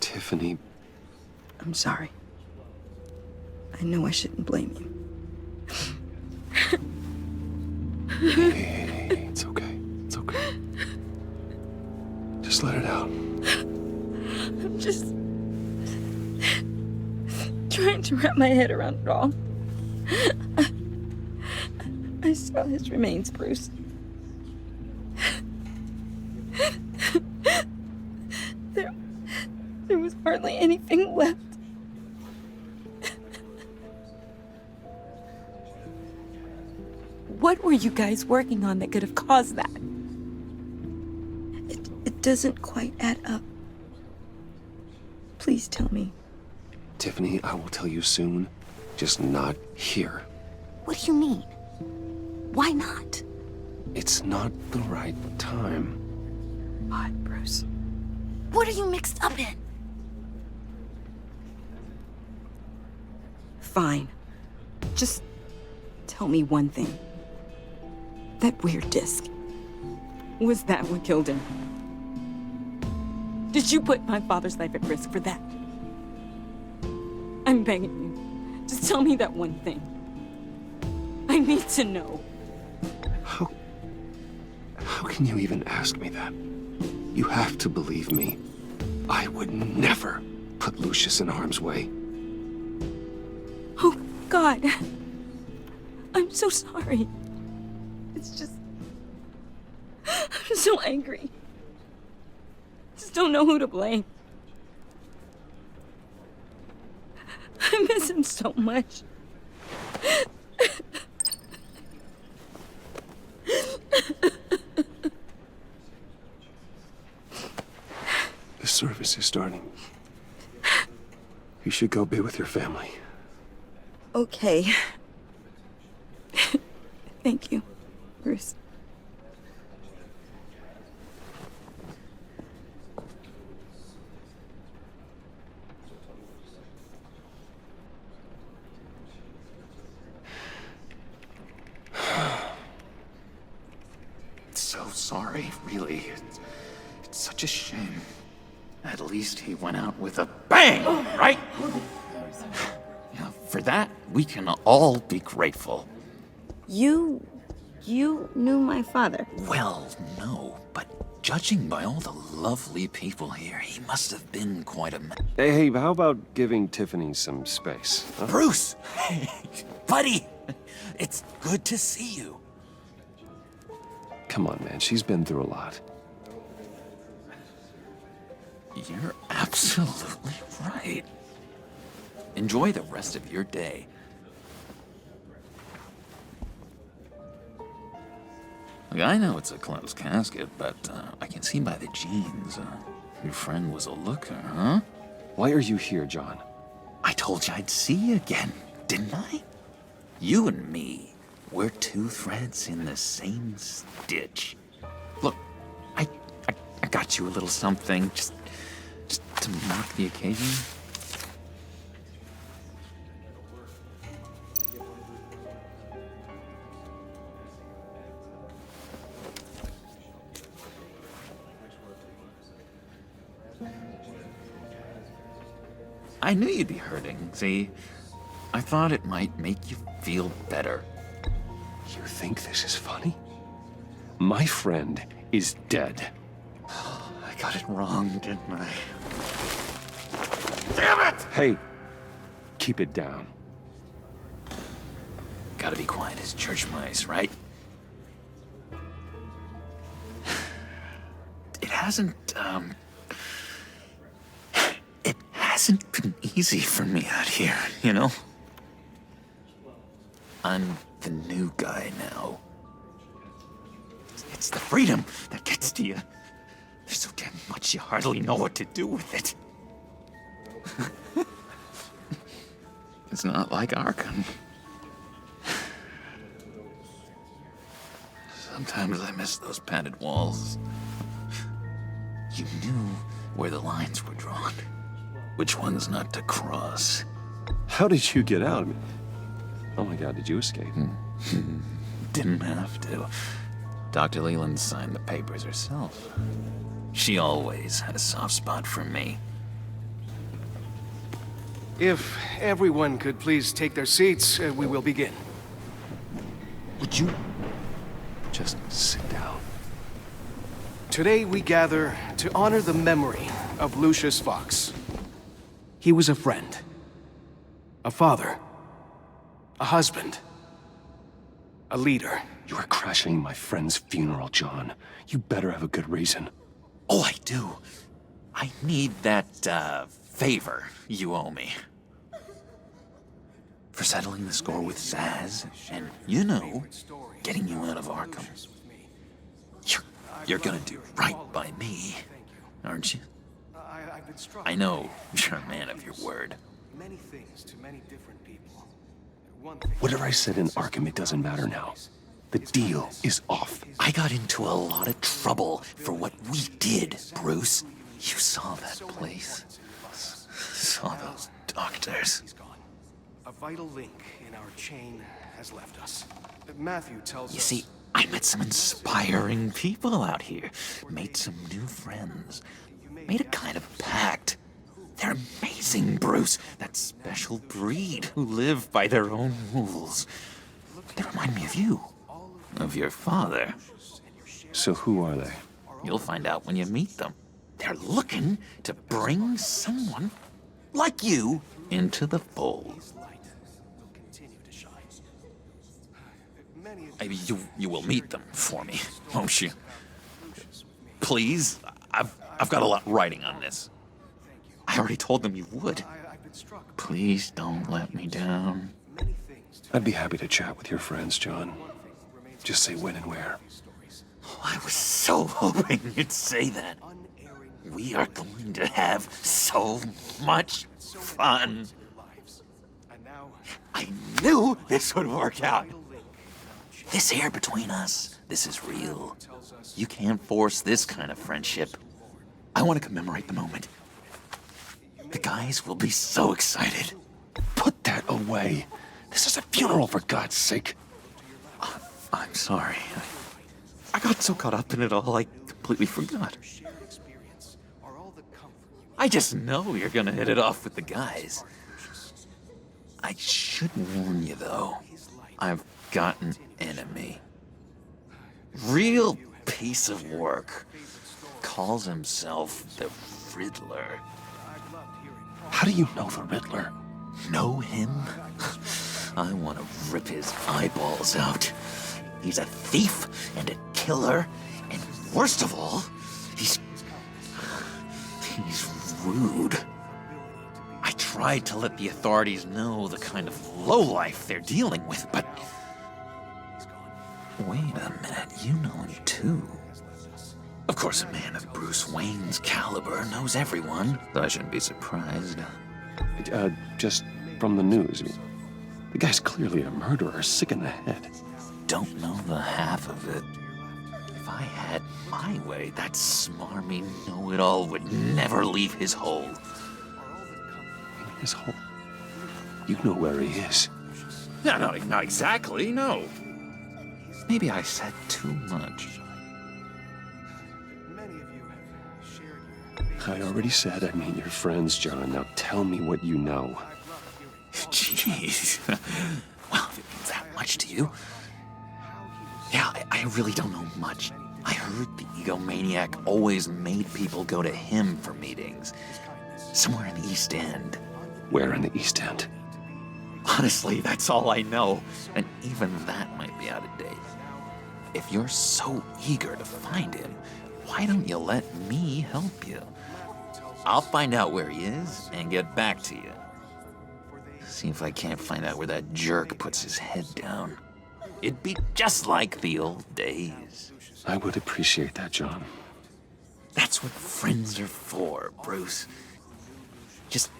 Tiffany. I'm sorry. I know I shouldn't blame you. Hey, it's okay. It's okay. Just let it out. I'm just trying to wrap my head around it all. I saw his remains, Bruce. There was hardly anything left. What were you guys working on that could have caused that? It doesn't quite add up. Please tell me. Tiffany, I will tell you soon. Just not here. What do you mean? Why not? It's not the right time. What, Bruce? What are you mixed up in? Fine. Just tell me one thing. That weird disc. Was that what killed him? Did you put my father's life at risk for that? I'm begging you. Just tell me that one thing. I need to know. How can you even ask me that? You have to believe me. I would never put Lucius in harm's way. Oh, God. I'm so sorry. It's just... I'm so angry. Just don't know who to blame. I miss him so much. The service is starting. You should go be with your family. Okay. Thank you, Bruce. So sorry, really. It's such a shame. At least he went out with a bang, right? Yeah, for that, we can all be grateful. You knew my father? Well, no, but judging by all the lovely people here, he must have been quite a... Hey, how about giving Tiffany some space? Huh? Bruce! Hey, buddy! It's good to see you. Come on, man. She's been through a lot. You're absolutely right. Enjoy the rest of your day. Look, I know it's a closed casket, but I can see by the jeans, your friend was a looker, huh? Why are you here, John? I told you I'd see you again, didn't I? You and me, we're two threads in the same stitch. Look, I got you a little something, just to mark the occasion. I knew you'd be hurting, see? I thought it might make you feel better. You think this is funny? My friend is dead. I got it wrong, didn't I? Damn it! Hey, keep it down. Gotta be quiet as church mice, right? It hasn't been easy for me out here, you know? I'm the new guy now. It's the freedom that gets to you. There's so damn much you hardly know what to do with it. It's not like Arkham. Sometimes I miss those padded walls. You knew where the lines were drawn. Which ones not to cross. How did you get out? Oh my god, did you escape? Didn't have to. Dr. Leland signed the papers herself. She always had a soft spot for me. If everyone could please take their seats, we will begin. Would you just sit down? Today we gather to honor the memory of Lucius Fox. He was a friend, a father, a husband, a leader. You are crashing my friend's funeral, John. You better have a good reason. Oh, I do. I need that, favor you owe me. For settling the score with Zaz, and, you know, getting you out of Arkham. You're gonna do right by me, aren't you? I know you're a man of your word. Many things to many different people. Whatever I said in Arkham, it doesn't matter now. The deal is off. I got into a lot of trouble for what we did, Bruce. You saw that place. Saw those doctors. A vital link in our chain has left us. Matthew tells us... You see, I met some inspiring people out here. Made some new friends. Made a kind of pact. They're amazing, Bruce. That special breed who live by their own rules. They remind me of you. Of your father. So who are they? You'll find out when you meet them. They're looking to bring someone like you into the fold. Maybe you will meet them for me, won't you? Please? I've got a lot writing on this. I already told them you would. Please don't let me down. I'd be happy to chat with your friends, John. Just say when and where. Oh, I was so hoping you'd say that. We are going to have so much fun. I knew this would work out. This here between us, this is real. You can't force this kind of friendship. I want to commemorate the moment. The guys will be so excited. Put that away. This is a funeral, for God's sake. I'm sorry. I got so caught up in it all, I completely forgot. I just know you're gonna hit it off with the guys. I should warn you, though. I've got an enemy. Real piece of work. Calls himself the Riddler. How do you know the Riddler? Know him? I want to rip his eyeballs out. He's a thief and a killer, and worst of all, he's rude. I tried to let the authorities know the kind of lowlife they're dealing with, but... Wait a minute, you know him too. Of course, a man of Bruce Wayne's caliber knows everyone, so I shouldn't be surprised. Just from the news. The guy's clearly a murderer, sick in the head. Don't know the half of it. If I had my way, that smarmy know-it-all would never leave his hole. His hole? You know where he is. No, not exactly, no. Maybe I said too much. I already said I'd meet your friends, John. Now tell me what you know. Jeez. Well, if it means that much to you. Yeah, I really don't know much. I heard the egomaniac always made people go to him for meetings. Somewhere in the East End. Where in the East End? Honestly, that's all I know. And even that might be out of date. If you're so eager to find him, why don't you let me help you? I'll find out where he is and get back to you. See if I can't find out where that jerk puts his head down. It'd be just like the old days. I would appreciate that, John. That's what friends are for, Bruce. Just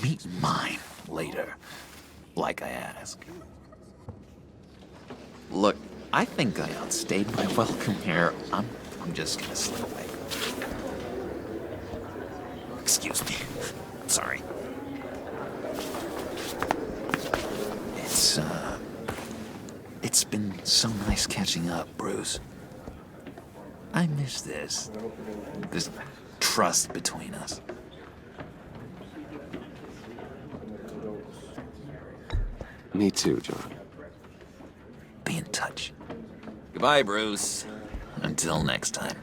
meet mine later, like I asked. Look, I think I outstayed my welcome here. I'm just gonna slip away. Excuse me. I'm sorry. It's been so nice catching up, Bruce. I miss this trust between us. Me too, John. Be in touch. Goodbye, Bruce. Until next time.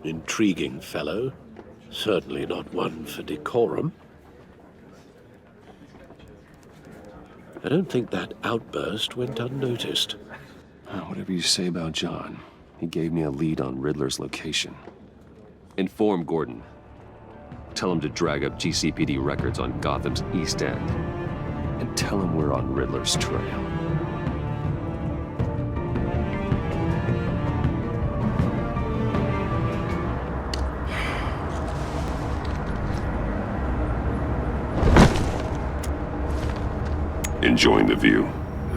Intriguing fellow. Certainly not one for decorum. I don't think that outburst went unnoticed. Whatever you say about John, he gave me a lead on Riddler's location. Inform Gordon. Tell him to drag up GCPD records on Gotham's East End. And tell him we're on Riddler's trail. Enjoying the view?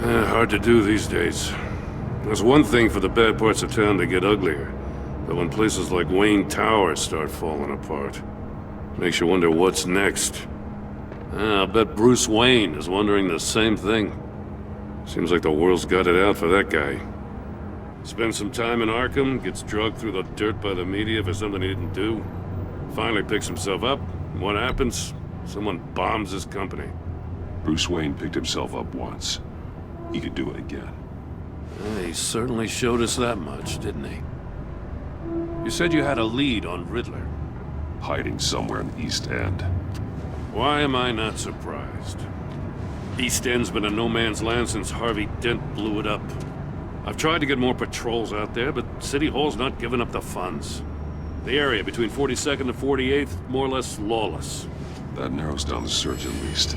Hard to do these days. There's one thing for the bad parts of town to get uglier, but when places like Wayne Tower start falling apart, makes you wonder what's next. I'll bet Bruce Wayne is wondering the same thing. Seems like the world's got it out for that guy. Spends some time in Arkham, gets drugged through the dirt by the media for something he didn't do. Finally picks himself up. What happens? Someone bombs his company. Bruce Wayne picked himself up once. He could do it again. He certainly showed us that much, didn't he? You said you had a lead on Riddler. Hiding somewhere in the East End. Why am I not surprised? East End's been a no-man's land since Harvey Dent blew it up. I've tried to get more patrols out there, but City Hall's not giving up the funds. The area between 42nd and 48th, more or less lawless. That narrows down the search at least.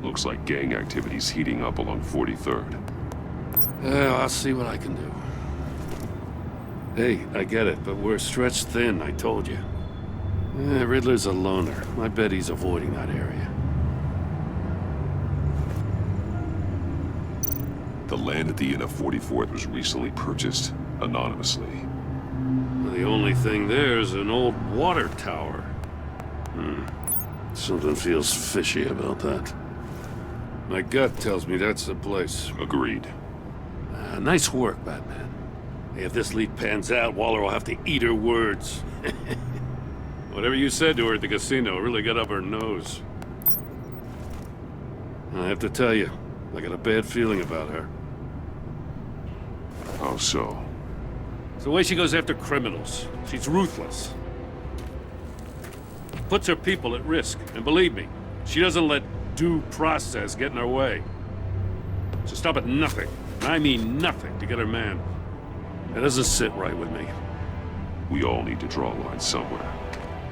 Looks like gang activity's heating up along 43rd. Yeah, I'll see what I can do. Hey, I get it, but we're stretched thin, I told you. Riddler's a loner. I bet he's avoiding that area. The land at the end of 44th was recently purchased anonymously. The only thing there is an old water tower. Something feels fishy about that. My gut tells me that's the place. Agreed. Nice work, Batman. Hey, if this lead pans out, Waller will have to eat her words. Whatever you said to her at the casino really got up her nose. I have to tell you, I got a bad feeling about her. How so? It's the way she goes after criminals. She's ruthless. Puts her people at risk. And believe me, she doesn't let due process get in her way. She'll stop at nothing, and I mean nothing, to get her man. That doesn't sit right with me. We all need to draw a line somewhere.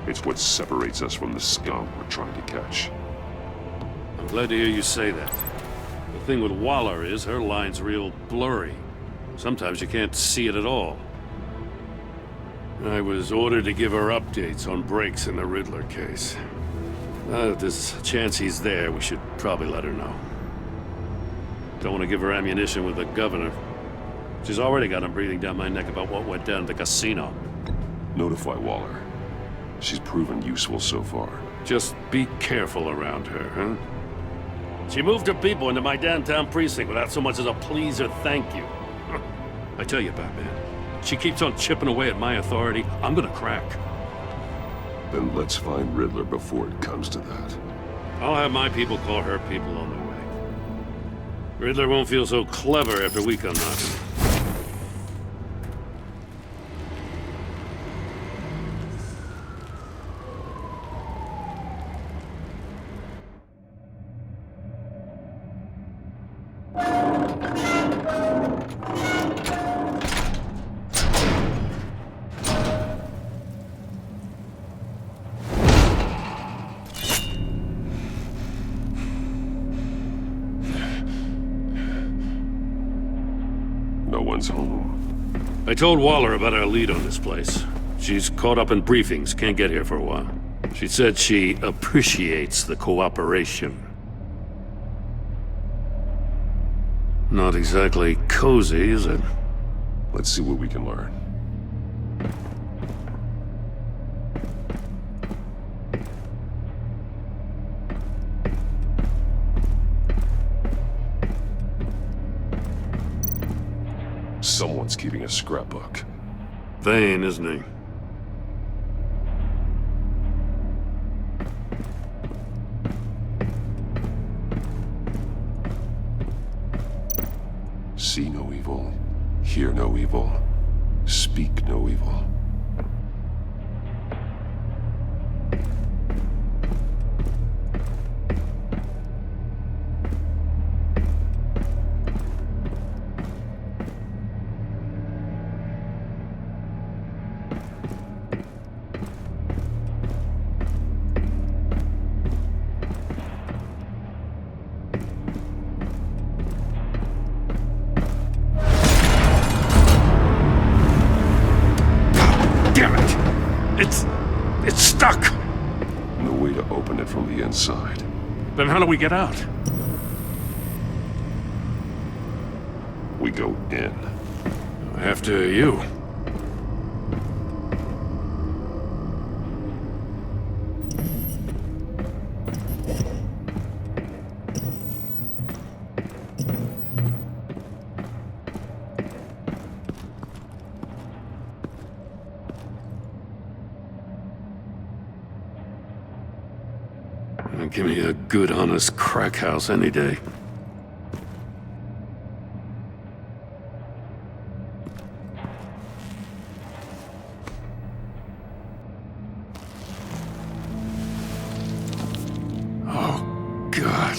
It's what separates us from the scum we're trying to catch. I'm glad to hear you say that. The thing with Waller is her line's real blurry. Sometimes you can't see it at all. I was ordered to give her updates on breaks in the Riddler case. If there's a chance he's there, we should probably let her know. Don't want to give her ammunition with the governor. She's already got him breathing down my neck about what went down at the casino. Notify Waller. She's proven useful so far. Just be careful around her, huh? She moved her people into my downtown precinct without so much as a please or thank you. I tell you, Batman, she keeps on chipping away at my authority, I'm gonna crack. Then let's find Riddler before it comes to that. I'll have my people call her people on the way. Riddler won't feel so clever after we come knocking. no one's home. I told Waller about our lead on this place. She's caught up in briefings, can't get here for a while. She said she appreciates the cooperation. Not exactly cozy, is it? Let's see what we can learn. Someone's keeping a scrapbook. Vain, isn't he? See no evil, hear no evil, speak no evil. It's stuck! No way to open it from the inside. Then how do we get out? We go in. After you. Give me a good, honest crack house any day. Oh, God.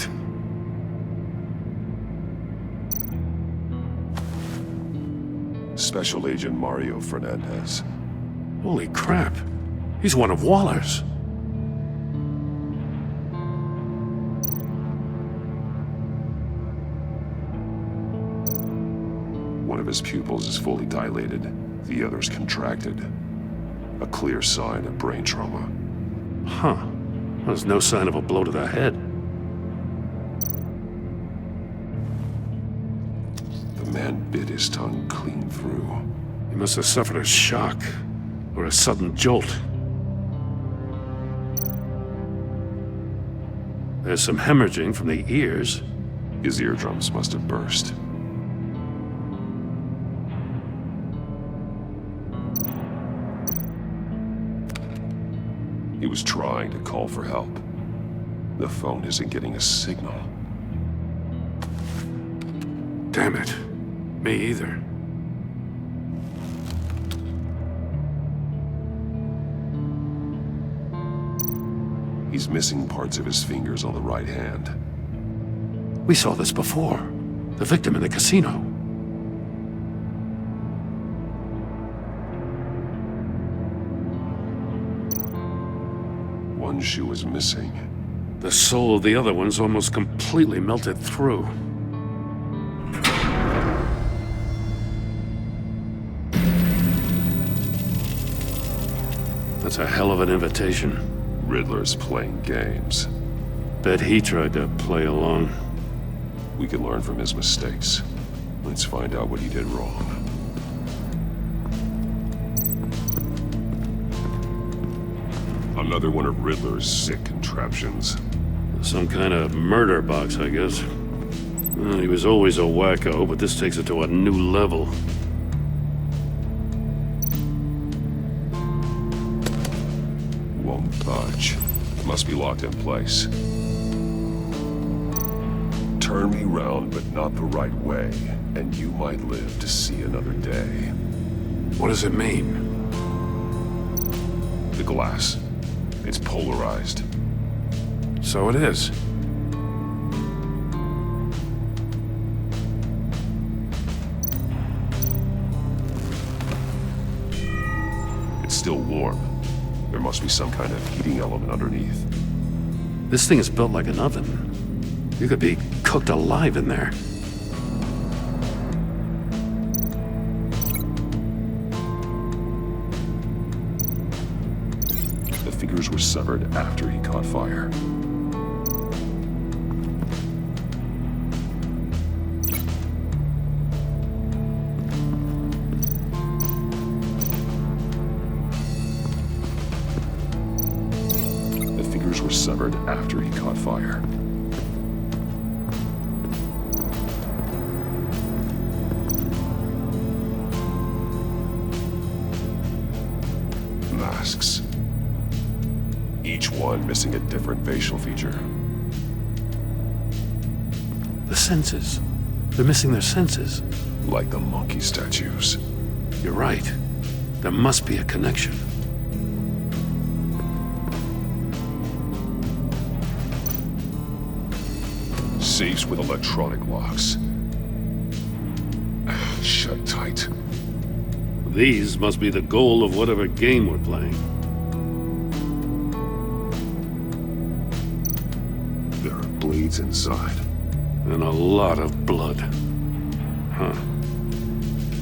Special Agent Mario Fernandez. Holy crap. He's one of Waller's. One of his pupils is fully dilated, the other's contracted. A clear sign of brain trauma. Huh. There's no sign of a blow to the head. The man bit his tongue clean through. He must have suffered a shock, or a sudden jolt. There's some hemorrhaging from the ears. His eardrums must have burst. He was trying to call for help. The phone isn't getting a signal. Damn it. Me either. He's missing parts of his fingers on the right hand. We saw this before. The victim in the casino. One shoe is missing. The sole of the other one's almost completely melted through. That's a hell of an invitation. Riddler's playing games. Bet he tried to play along. We can learn from his mistakes. Let's find out what he did wrong. Another one of Riddler's sick contraptions. Some kind of murder box, I guess. Well, he was always a wacko, but this takes it to a new level. Won't budge. Must be locked in place. Turn me round, but not the right way, and you might live to see another day. What does it mean? The glass. It's polarized. So it is. It's still warm. There must be some kind of heating element underneath. This thing is built like an oven. You could be cooked alive in there. severed after he caught fire. The fingers were severed after he caught fire. Masks. Each one missing a different facial feature. The senses. They're missing their senses. Like the monkey statues. You're right. There must be a connection. Safes with electronic locks. Shut tight. These must be the goal of whatever game we're playing. There are blades inside. And a lot of blood. Huh.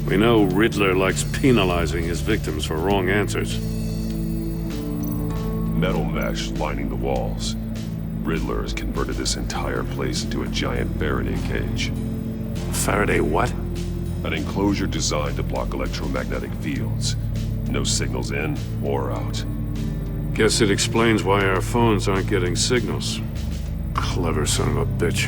We know Riddler likes penalizing his victims for wrong answers. Metal mesh lining the walls. Riddler has converted this entire place into a giant Faraday cage. Faraday what? An enclosure designed to block electromagnetic fields. No signals in or out. Guess it explains why our phones aren't getting signals. Clever son of a bitch.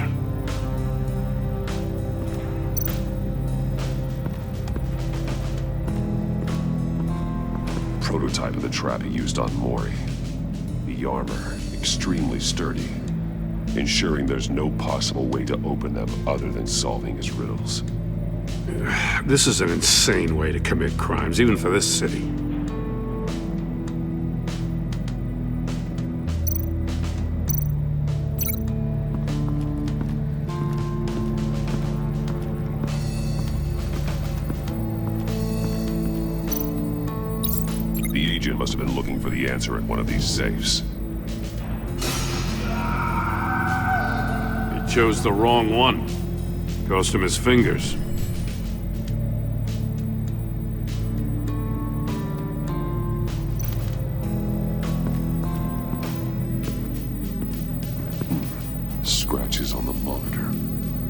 Prototype of the trap he used on Maury. The armor, extremely sturdy, ensuring there's no possible way to open them other than solving his riddles. This is an insane way to commit crimes, even for this city. The agent must have been looking for the answer at one of these safes. He chose the wrong one. Cost him his fingers. Scratches on the monitor.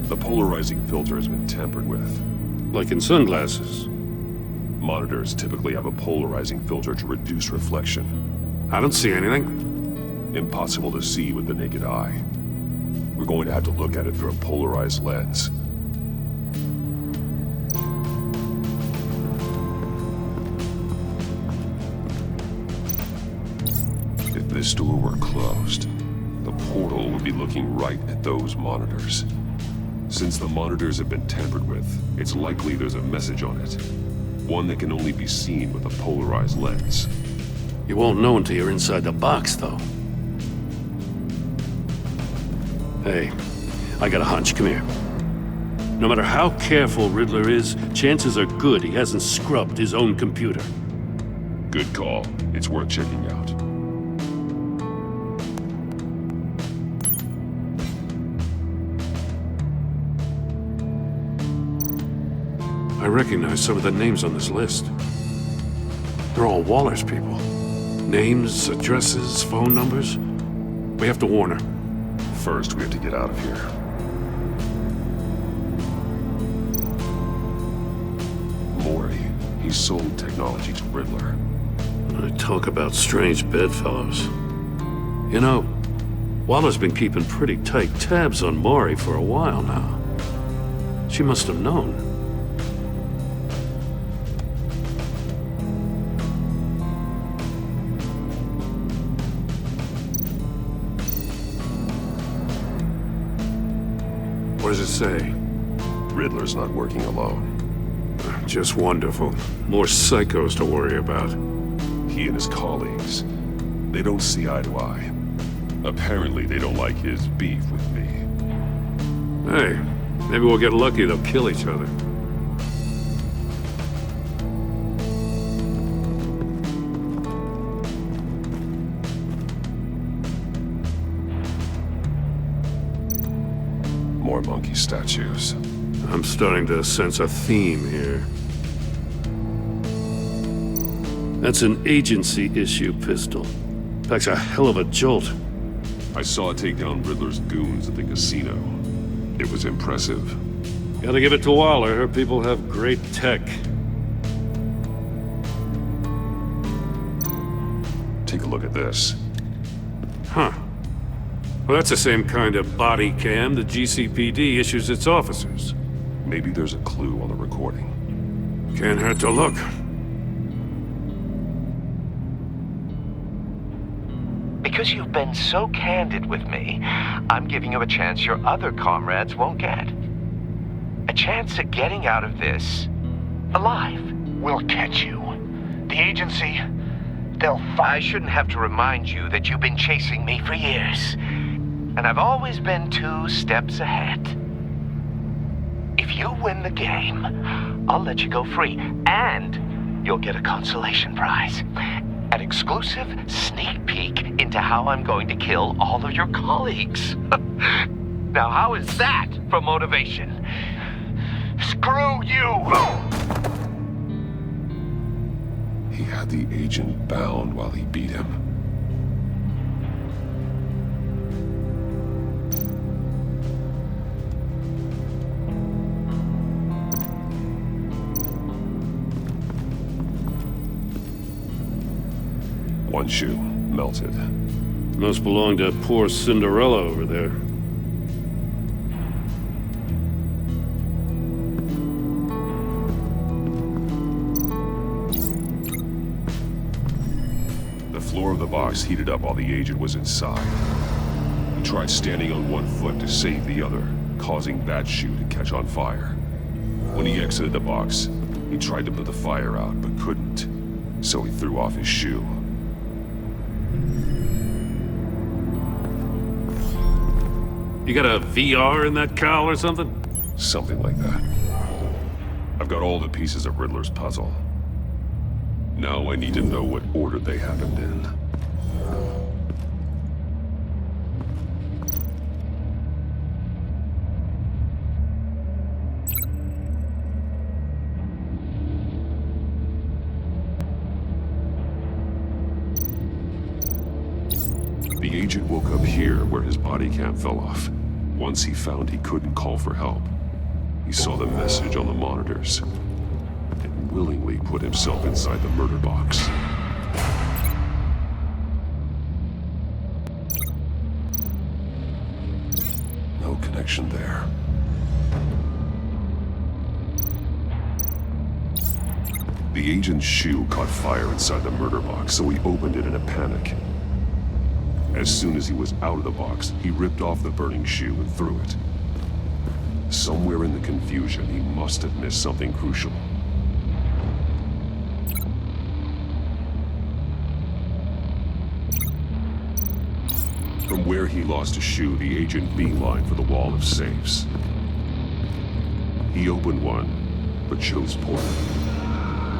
The polarizing filter has been tampered with. Like in sunglasses. Monitors typically have a polarizing filter to reduce reflection. I don't see anything. Impossible to see with the naked eye. We're going to have to look at it through a polarized lens. If this door were closed, the portal would be looking right at those monitors. Since the monitors have been tampered with, it's likely there's a message on it. One that can only be seen with a polarized lens. You won't know until you're inside the box, though. Hey, I got a hunch. Come here. No matter how careful Riddler is, chances are good he hasn't scrubbed his own computer. Good call. It's worth checking out. I recognize some of the names on this list. They're all Waller's people. Names, addresses, phone numbers. We have to warn her. First, we have to get out of here. Maury, he sold technology to Riddler. I talk about strange bedfellows. You know, Waller's been keeping pretty tight tabs on Maury for a while now. She must have known. What does it say? Riddler's not working alone. Just wonderful. More psychos to worry about. He and his colleagues, they don't see eye to eye. Apparently, they don't like his beef with me. Hey, maybe we'll get lucky they'll kill each other. More monkey statues. I'm starting to sense a theme here. That's an agency issue pistol. That's a hell of a jolt. I saw it take down Riddler's goons at the casino. It was impressive. Gotta give it to Waller. Her people have great tech. Take a look at this. Huh. Well, that's the same kind of body cam the GCPD issues its officers. Maybe there's a clue on the recording. Can't hurt to look. Because you've been so candid with me, I'm giving you a chance your other comrades won't get. A chance at getting out of this alive. We'll catch you. The agency, they'll find... I shouldn't have to remind you that you've been chasing me for years. And I've always been 2 steps ahead. If you win the game, I'll let you go free. And you'll get a consolation prize. An exclusive sneak peek into how I'm going to kill all of your colleagues. Now, how is that for motivation? Screw you! He had the agent bound while he beat him. One shoe, melted. Must belong to poor Cinderella over there. The floor of the box heated up while the agent was inside. He tried standing on one foot to save the other, causing that shoe to catch on fire. When he exited the box, he tried to put the fire out, but couldn't. So he threw off his shoe. You got a VR in that cowl or something? Something like that. I've got all the pieces of Riddler's puzzle. Now I need to know what order they happened in. The agent woke up here where his body cam fell off. Once he found he couldn't call for help, he saw the message on the monitors and willingly put himself inside the murder box. No connection there. The agent's shoe caught fire inside the murder box, so he opened it in a panic. As soon as he was out of the box, he ripped off the burning shoe and threw it. Somewhere in the confusion, he must have missed something crucial. From where he lost a shoe, the agent beelined for the wall of safes. He opened one, but chose poorly.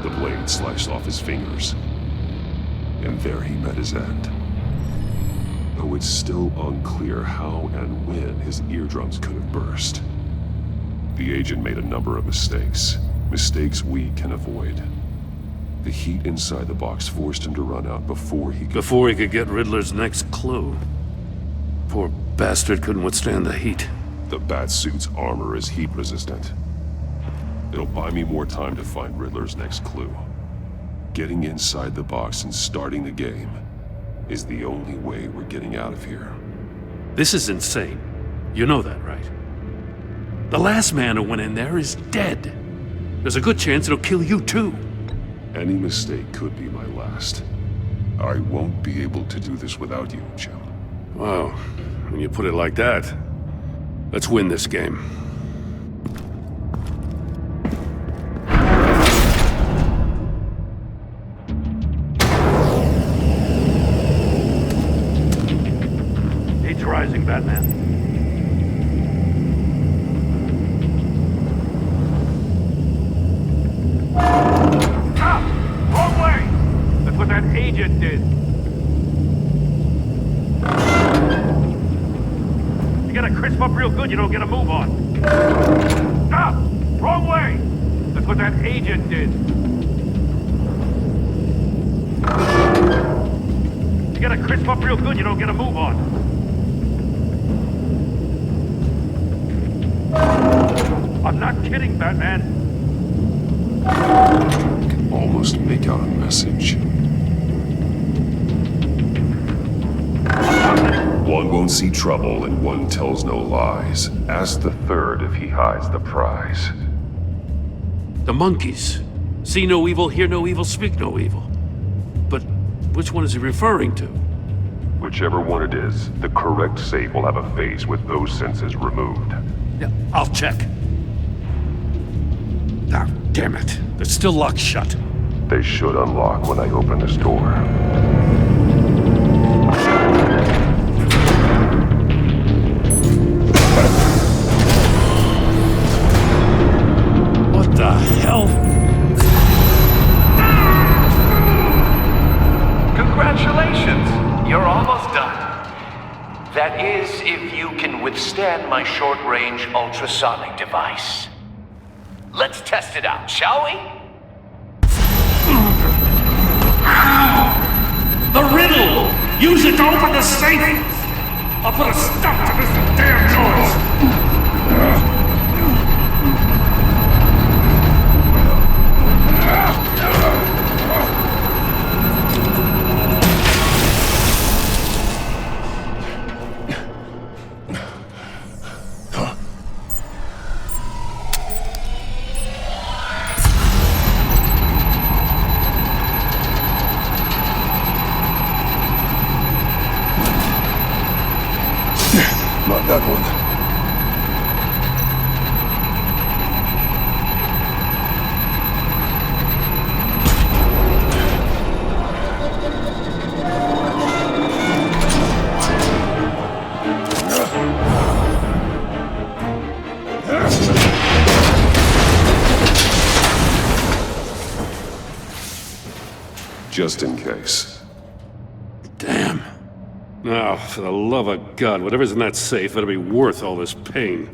The blade sliced off his fingers. And there he met his end. Though it's still unclear how and when his eardrums could have burst. The agent made a number of mistakes. Mistakes we can avoid. The heat inside the box forced him to run out before he could get Riddler's next clue. Poor bastard couldn't withstand the heat. The Batsuit's armor is heat resistant. It'll buy me more time to find Riddler's next clue. Getting inside the box and starting the game is the only way we're getting out of here. This is insane. You know that, right? The last man who went in there is dead. There's a good chance it'll kill you too. Any mistake could be my last. I won't be able to do this without you, Jim. Wow, when you put it like that, let's win this game. Rising, Batman. Stop! Wrong way! That's what that agent did. You gotta crisp up real good, you don't get a move on. Stop! Wrong way! That's what that agent did. You gotta crisp up real good, you don't get a move on. I'm not kidding, Batman. Can almost make out a message. One won't see trouble and one tells no lies. Ask the third if he hides the prize. The monkeys. See no evil, hear no evil, speak no evil. But which one is he referring to? Whichever one it is, the correct safe will have a face with those senses removed. Yeah, I'll check. Ah, damn it. They're still locked shut. They should unlock when I open this door. What the hell? Congratulations! You're almost done. That is, if you can withstand my short-range ultrasonic device. Let's test it out, shall we? The riddle! Use it to open the safe! I'll put a stop to this damn noise! Not that one. Just in case. Damn. Now, for the love of God, whatever's in that safe better be worth all this pain.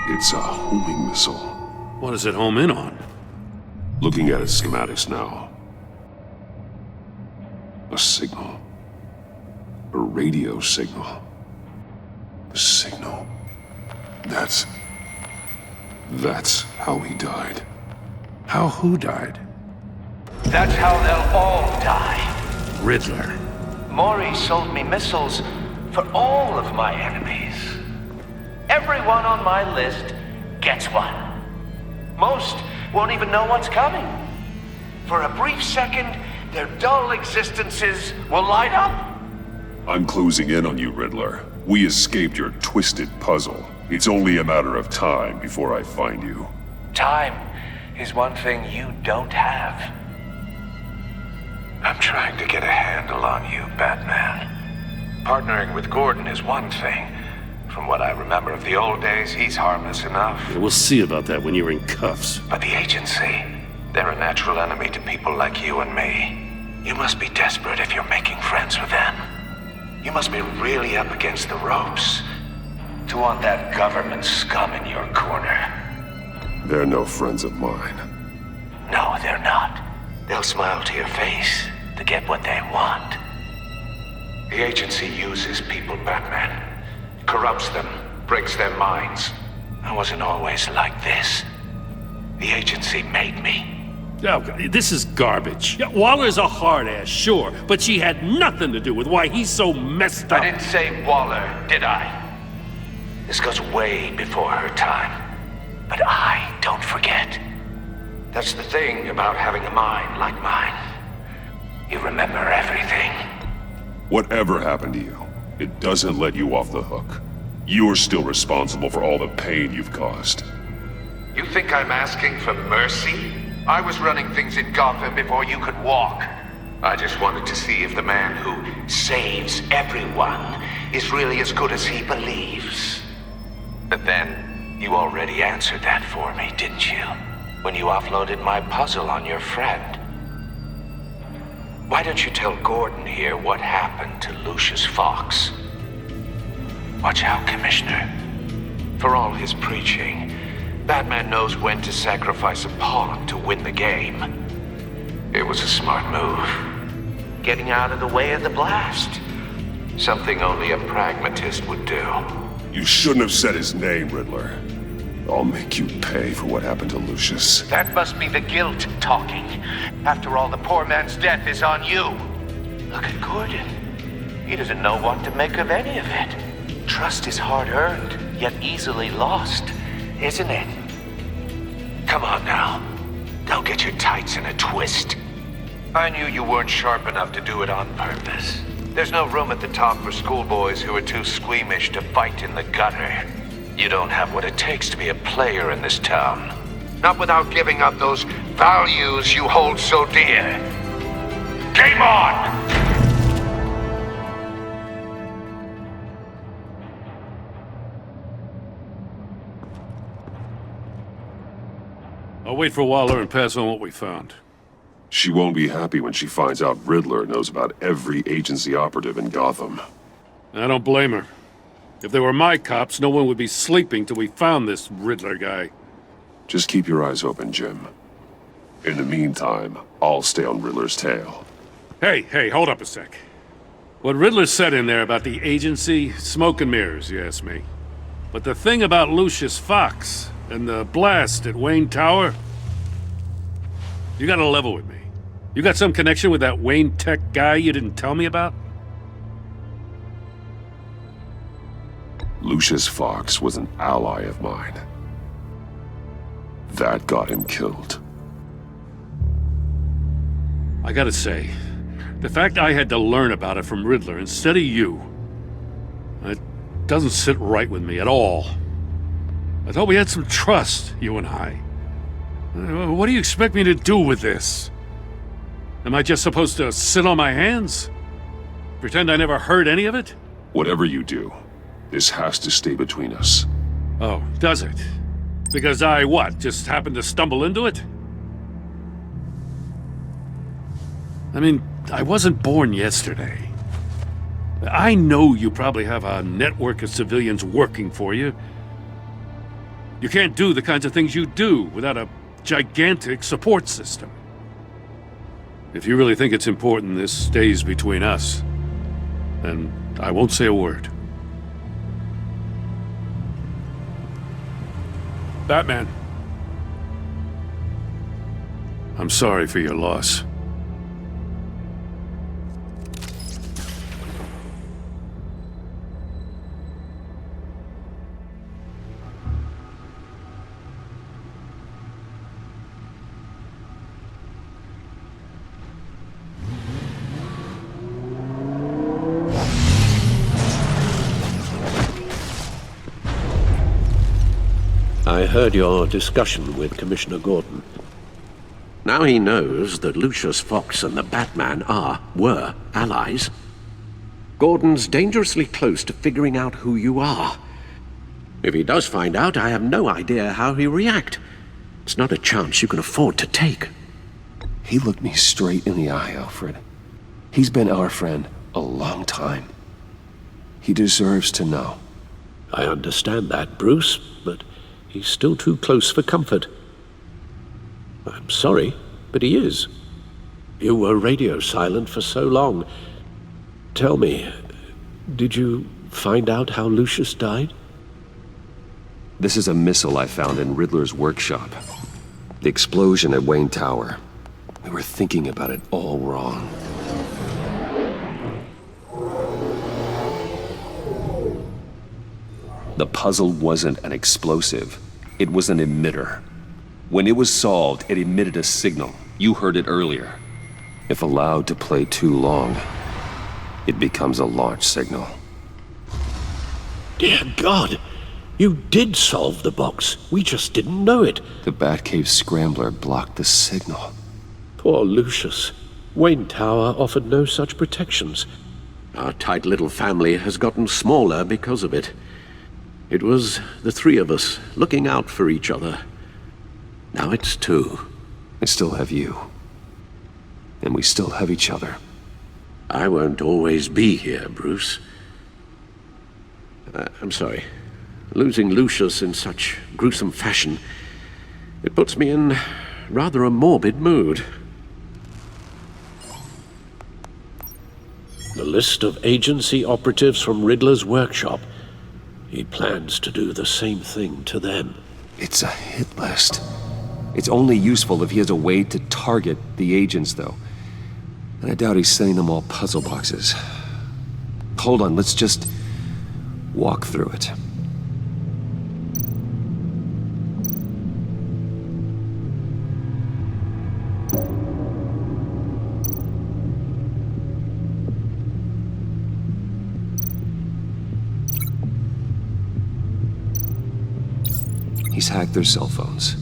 It's a homing missile. What does it home in on? Looking at its schematics now. A signal. A radio signal. A signal. That's how he died. How who died? That's how they'll all die. Riddler. Maury sold me missiles for all of my enemies. Everyone on my list gets one. Most won't even know what's coming. For a brief second, their dull existences will light up. I'm closing in on you, Riddler. We escaped your twisted puzzle. It's only a matter of time before I find you. Time is one thing you don't have. I'm trying to get a handle on you, Batman. Partnering with Gordon is one thing. From what I remember of the old days, he's harmless enough. Yeah, we'll see about that when you're in cuffs. But the agency, they're a natural enemy to people like you and me. You must be desperate if you're making friends with them. You must be really up against the ropes to want that government scum in your corner. They're no friends of mine. No, they're not. They'll smile to your face to get what they want. The agency uses people, Batman. Corrupts them, breaks their minds. I wasn't always like this. The agency made me. Oh, this is garbage. Yeah, Waller's a hard ass, sure, but she had nothing to do with why he's so messed up. I didn't say Waller, did I? This goes way before her time. But I don't forget. That's the thing about having a mind like mine. You remember everything. Whatever happened to you, it doesn't let you off the hook. You're still responsible for all the pain you've caused. You think I'm asking for mercy? I was running things in Gotham before you could walk. I just wanted to see if the man who saves everyone is really as good as he believes. But then, you already answered that for me, didn't you? When you offloaded my puzzle on your friend. Why don't you tell Gordon here what happened to Lucius Fox? Watch out, Commissioner. For all his preaching, Batman knows when to sacrifice a pawn to win the game. It was a smart move. Getting out of the way of the blast. Something only a pragmatist would do. You shouldn't have said his name, Riddler. I'll make you pay for what happened to Lucius. That must be the guilt talking. After all, the poor man's death is on you. Look at Gordon. He doesn't know what to make of any of it. Trust is hard-earned, yet easily lost, isn't it? Come on now. Don't get your tights in a twist. I knew you weren't sharp enough to do it on purpose. There's no room at the top for schoolboys who are too squeamish to fight in the gutter. You don't have what it takes to be a player in this town. Not without giving up those values you hold so dear. Game on! I'll wait for Waller and pass on what we found. She won't be happy when she finds out Riddler knows about every agency operative in Gotham. I don't blame her. If they were my cops, no one would be sleeping till we found this Riddler guy. Just keep your eyes open, Jim. In the meantime, I'll stay on Riddler's tail. Hey, hold up a sec. What Riddler said in there about the agency, smoke and mirrors, you ask me. But the thing about Lucius Fox and the blast at Wayne Tower, you gotta level with me. You got some connection with that Wayne Tech guy you didn't tell me about? Lucius Fox was an ally of mine. That got him killed. I gotta say, the fact I had to learn about it from Riddler instead of you, it doesn't sit right with me at all. I thought we had some trust, you and I. What do you expect me to do with this? Am I just supposed to sit on my hands? Pretend I never heard any of it? Whatever you do, this has to stay between us. Oh, does it? Because I, what, just happened to stumble into it? I mean, I wasn't born yesterday. I know you probably have a network of civilians working for you. You can't do the kinds of things you do without a gigantic support system. If you really think it's important this stays between us, then I won't say a word. Batman. I'm sorry for your loss. I heard your discussion with Commissioner Gordon. Now he knows that Lucius Fox and the Batman were allies. Gordon's dangerously close to figuring out who you are. If he does find out, I have no idea how he'll react. It's not a chance you can afford to take. He looked me straight in the eye, Alfred. He's been our friend a long time. He deserves to know. I understand that, Bruce, but he's still too close for comfort. I'm sorry, but he is. You were radio silent for so long. Tell me, did you find out how Lucius died? This is a missile I found in Riddler's workshop. The explosion at Wayne Tower. We were thinking about it all wrong. The puzzle wasn't an explosive. It was an emitter. When it was solved, it emitted a signal. You heard it earlier. If allowed to play too long, it becomes a launch signal. Dear God! You did solve the box. We just didn't know it. The Batcave scrambler blocked the signal. Poor Lucius. Wayne Tower offered no such protections. Our tight little family has gotten smaller because of it. It was the three of us looking out for each other. Now it's two. I still have you. And we still have each other. I won't always be here, Bruce. I'm sorry. Losing Lucius in such gruesome fashion, it puts me in rather a morbid mood. The list of agency operatives from Riddler's workshop. He plans to do the same thing to them. It's a hit list. It's only useful if he has a way to target the agents, though. And I doubt he's sending them all puzzle boxes. Hold on, let's just walk through it. He's hacked their cell phones.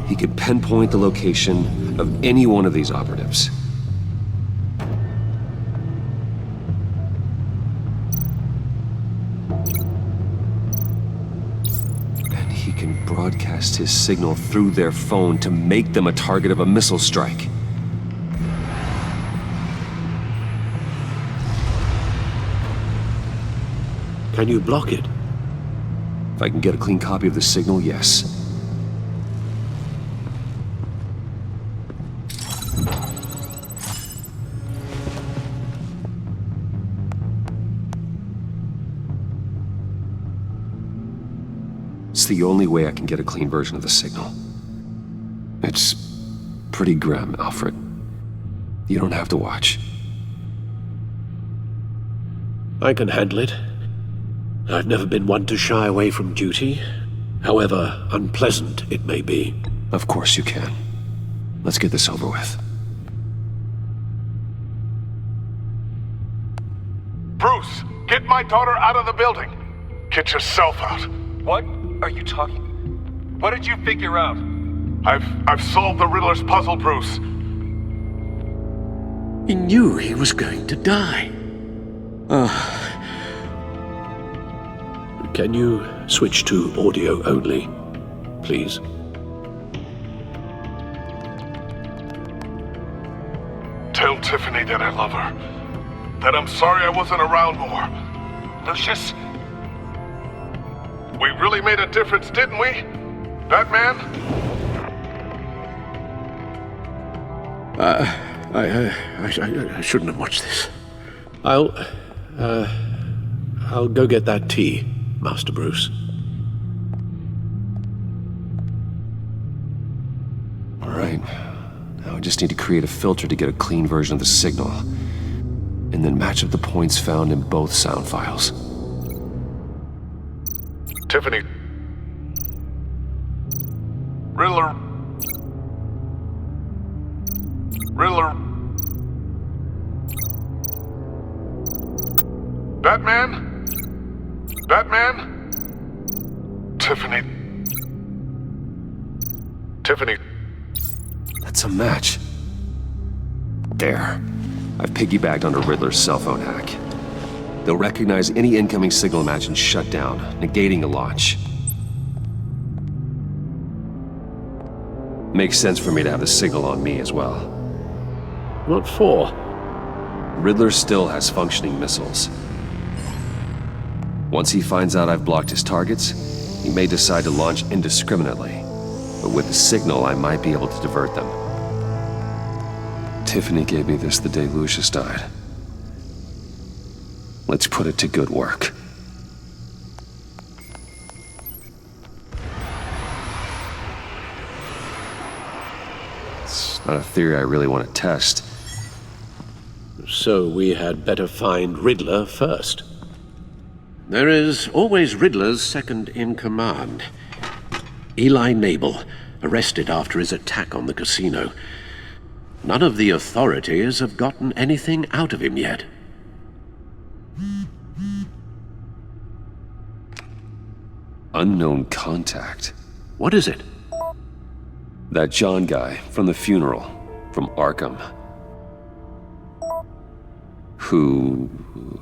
He could pinpoint the location of any one of these operatives. And he can broadcast his signal through their phone to make them a target of a missile strike. Can you block it? If I can get a clean copy of the signal, yes. It's the only way I can get a clean version of the signal. It's pretty grim, Alfred. You don't have to watch. I can handle it. I've never been one to shy away from duty, however unpleasant it may be. Of course you can. Let's get this over with. Bruce, get my daughter out of the building. Get yourself out. What are you talking? What did you figure out? I've solved the Riddler's puzzle, Bruce. He knew he was going to die. Can you switch to audio only, please? Tell Tiffany that I love her. That I'm sorry I wasn't around more. Lucius? We really made a difference, didn't we? Batman? I shouldn't have watched this. I'll go get that tea, Master Bruce. All right. Now I just need to create a filter to get a clean version of the signal, and then match up the points found in both sound files. Tiffany. Riddler. Batman? Batman? Tiffany. That's a match. There. I've piggybacked onto Riddler's cell phone hack. They'll recognize any incoming signal match and shut down, negating a launch. Makes sense for me to have the signal on me as well. What for? Riddler still has functioning missiles. Once he finds out I've blocked his targets, he may decide to launch indiscriminately. But with the signal, I might be able to divert them. Tiffany gave me this the day Lucius died. Let's put it to good work. It's not a theory I really want to test. So we had better find Riddler first. There is always Riddler's second in command. Eli Nable, arrested after his attack on the casino. None of the authorities have gotten anything out of him yet. Unknown contact. What is it? That John guy from the funeral, from Arkham. Who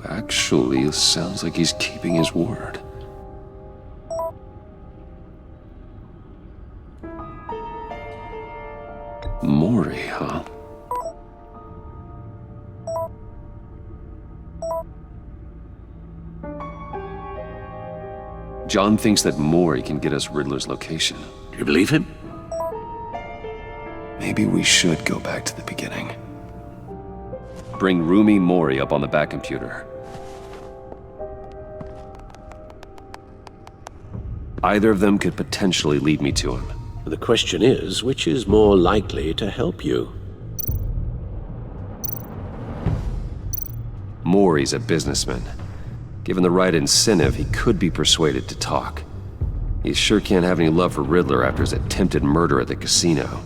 actually sounds like he's keeping his word. Maury, huh? John thinks that Maury can get us Riddler's location. You believe him? Maybe we should go back to the beginning. Bring Rumi Maury up on the back computer. Either of them could potentially lead me to him. The question is, which is more likely to help you? Maury's a businessman. Given the right incentive, he could be persuaded to talk. He sure can't have any love for Riddler after his attempted murder at the casino.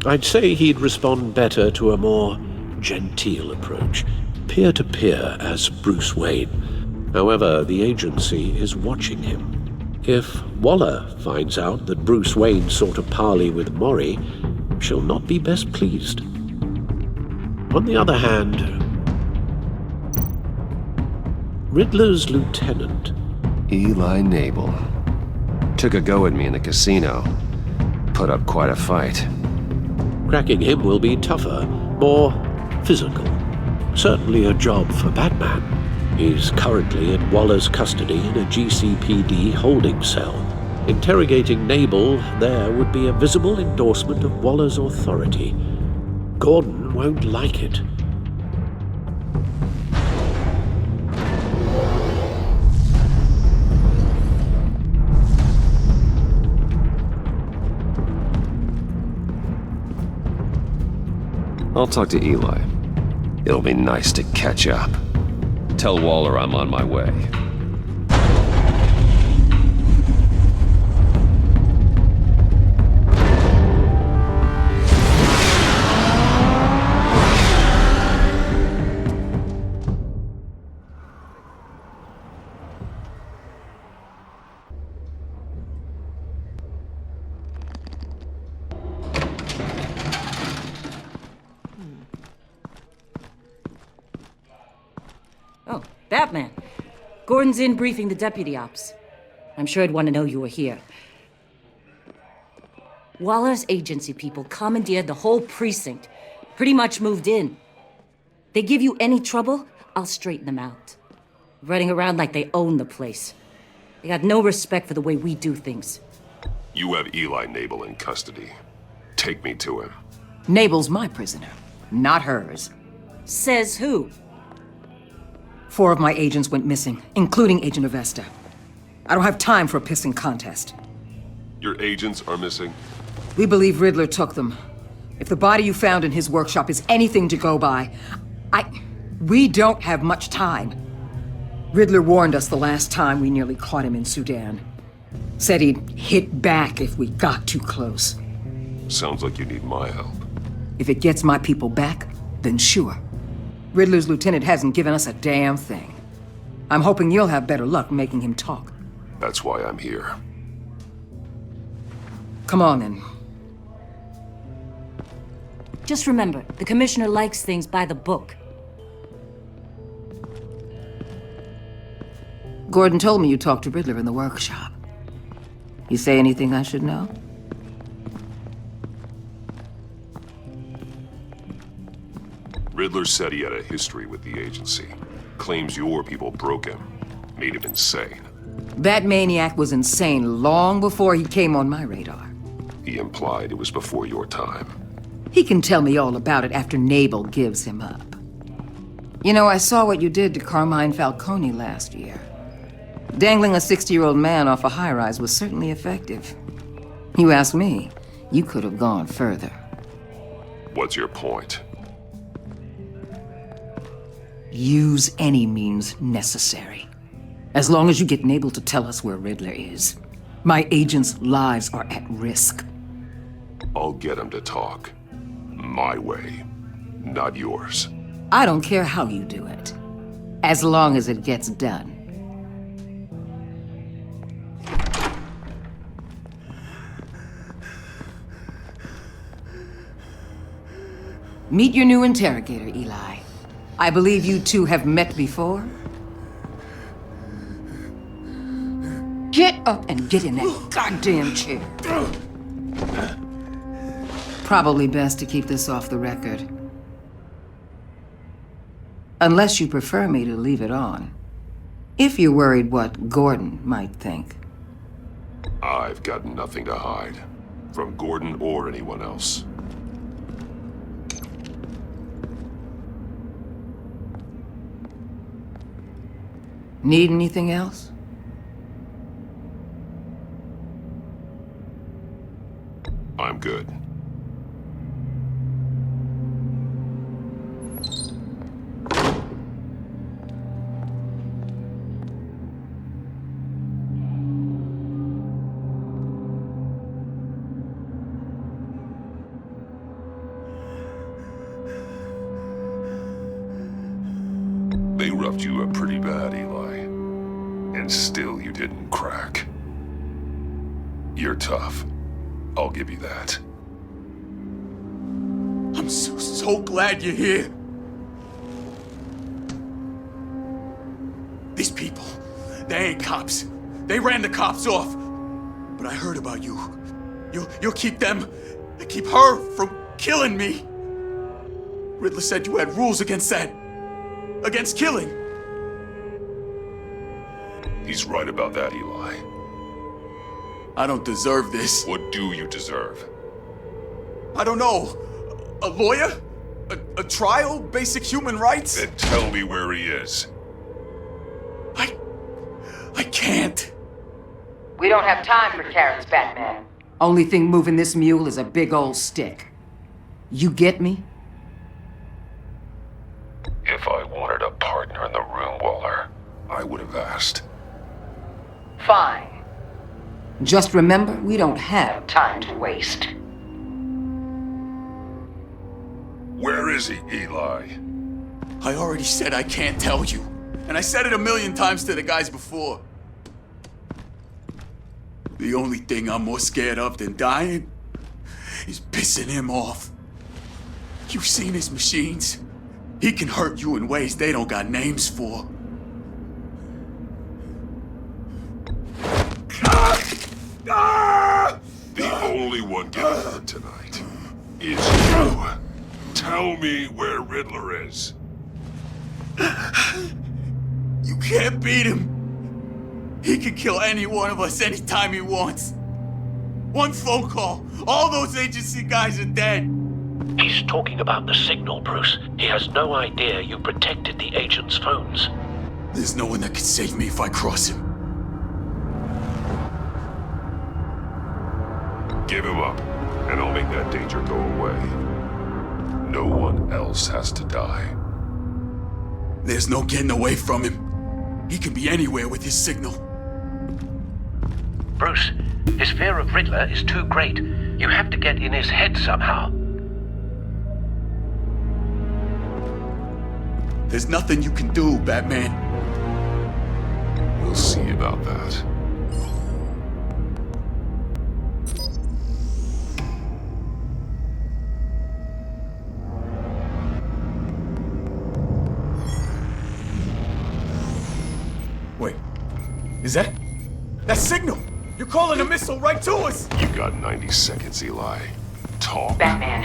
I'd say he'd respond better to a more genteel approach, peer-to-peer as Bruce Wayne. However, the agency is watching him. If Waller finds out that Bruce Wayne sought a parley with Maury, she'll not be best pleased. On the other hand, Riddler's lieutenant, Eli Nable, took a go at me in the casino. Put up quite a fight. Cracking him will be tougher, more physical. Certainly a job for Batman. He's currently in Waller's custody in a GCPD holding cell. Interrogating Nable there would be a visible endorsement of Waller's authority. Gordon won't like it. I'll talk to Eli. It'll be nice to catch up. Tell Waller I'm on my way. Batman. Gordon's in briefing the deputy ops. I'm sure he'd want to know you were here. Waller's agency people commandeered the whole precinct. Pretty much moved in. They give you any trouble, I'll straighten them out. Running around like they own the place. They got no respect for the way we do things. You have Eli Nable in custody. Take me to him. Nable's my prisoner, not hers. Says who? 4 of my agents went missing, including Agent Avesta. I don't have time for a pissing contest. Your agents are missing? We believe Riddler took them. If the body you found in his workshop is anything to go by, we don't have much time. Riddler warned us the last time we nearly caught him in Sudan. Said he'd hit back if we got too close. Sounds like you need my help. If it gets my people back, then sure. Riddler's lieutenant hasn't given us a damn thing. I'm hoping you'll have better luck making him talk. That's why I'm here. Come on, then. Just remember, the commissioner likes things by the book. Gordon told me you talked to Riddler in the workshop. You say anything I should know? Riddler said he had a history with the agency. Claims your people broke him. Made him insane. That maniac was insane long before he came on my radar. He implied it was before your time. He can tell me all about it after Nable gives him up. You know, I saw what you did to Carmine Falcone last year. Dangling a 60-year-old man off a high-rise was certainly effective. You ask me, you could have gone further. What's your point? Use any means necessary. As long as you get Nable to tell us where Riddler is. My agents' lives are at risk. I'll get him to talk. My way, not yours. I don't care how you do it, as long as it gets done. Meet your new interrogator, Eli. I believe you two have met before. Get up and get in that goddamn chair. Probably best to keep this off the record. Unless you prefer me to leave it on. If you're worried what Gordon might think. I've got nothing to hide. From Gordon or anyone else. Need anything else? I'm good. They roughed you up pretty bad, Eli. And still you didn't crack. You're tough. I'll give you that. I'm so glad you're here. These people, they ain't cops. They ran the cops off. But I heard about you. You'll keep them, keep her from killing me. Riddler said you had rules against that. Against killing. He's right about that, Eli. I don't deserve this. What do you deserve? I don't know. A lawyer? A trial? Basic human rights? Then tell me where he is. I can't. We don't have time for carrots, Batman. Only thing moving this mule is a big old stick. You get me? If I wanted a partner in the room, Waller, I would have asked. Fine. Just remember, we don't have time to waste. Where is he, Eli? I already said I can't tell you. And I said it 1,000,000 times to the guys before. The only thing I'm more scared of than dying is pissing him off. You've seen his machines. He can hurt you in ways they don't got names for. The only one getting hurt tonight is you. Tell me where Riddler is. You can't beat him. He can kill any one of us anytime he wants. One phone call, all those agency guys are dead. He's talking about the signal, Bruce. He has no idea you protected the agent's phones. There's no one that can save me if I cross him. Give him up, and I'll make that danger go away. No one else has to die. There's no getting away from him. He can be anywhere with his signal. Bruce, his fear of Riddler is too great. You have to get in his head somehow. There's nothing you can do, Batman. We'll see about that. Wait, is that signal? You're calling a missile right to us! You got 90 seconds, Eli. Talk. Batman,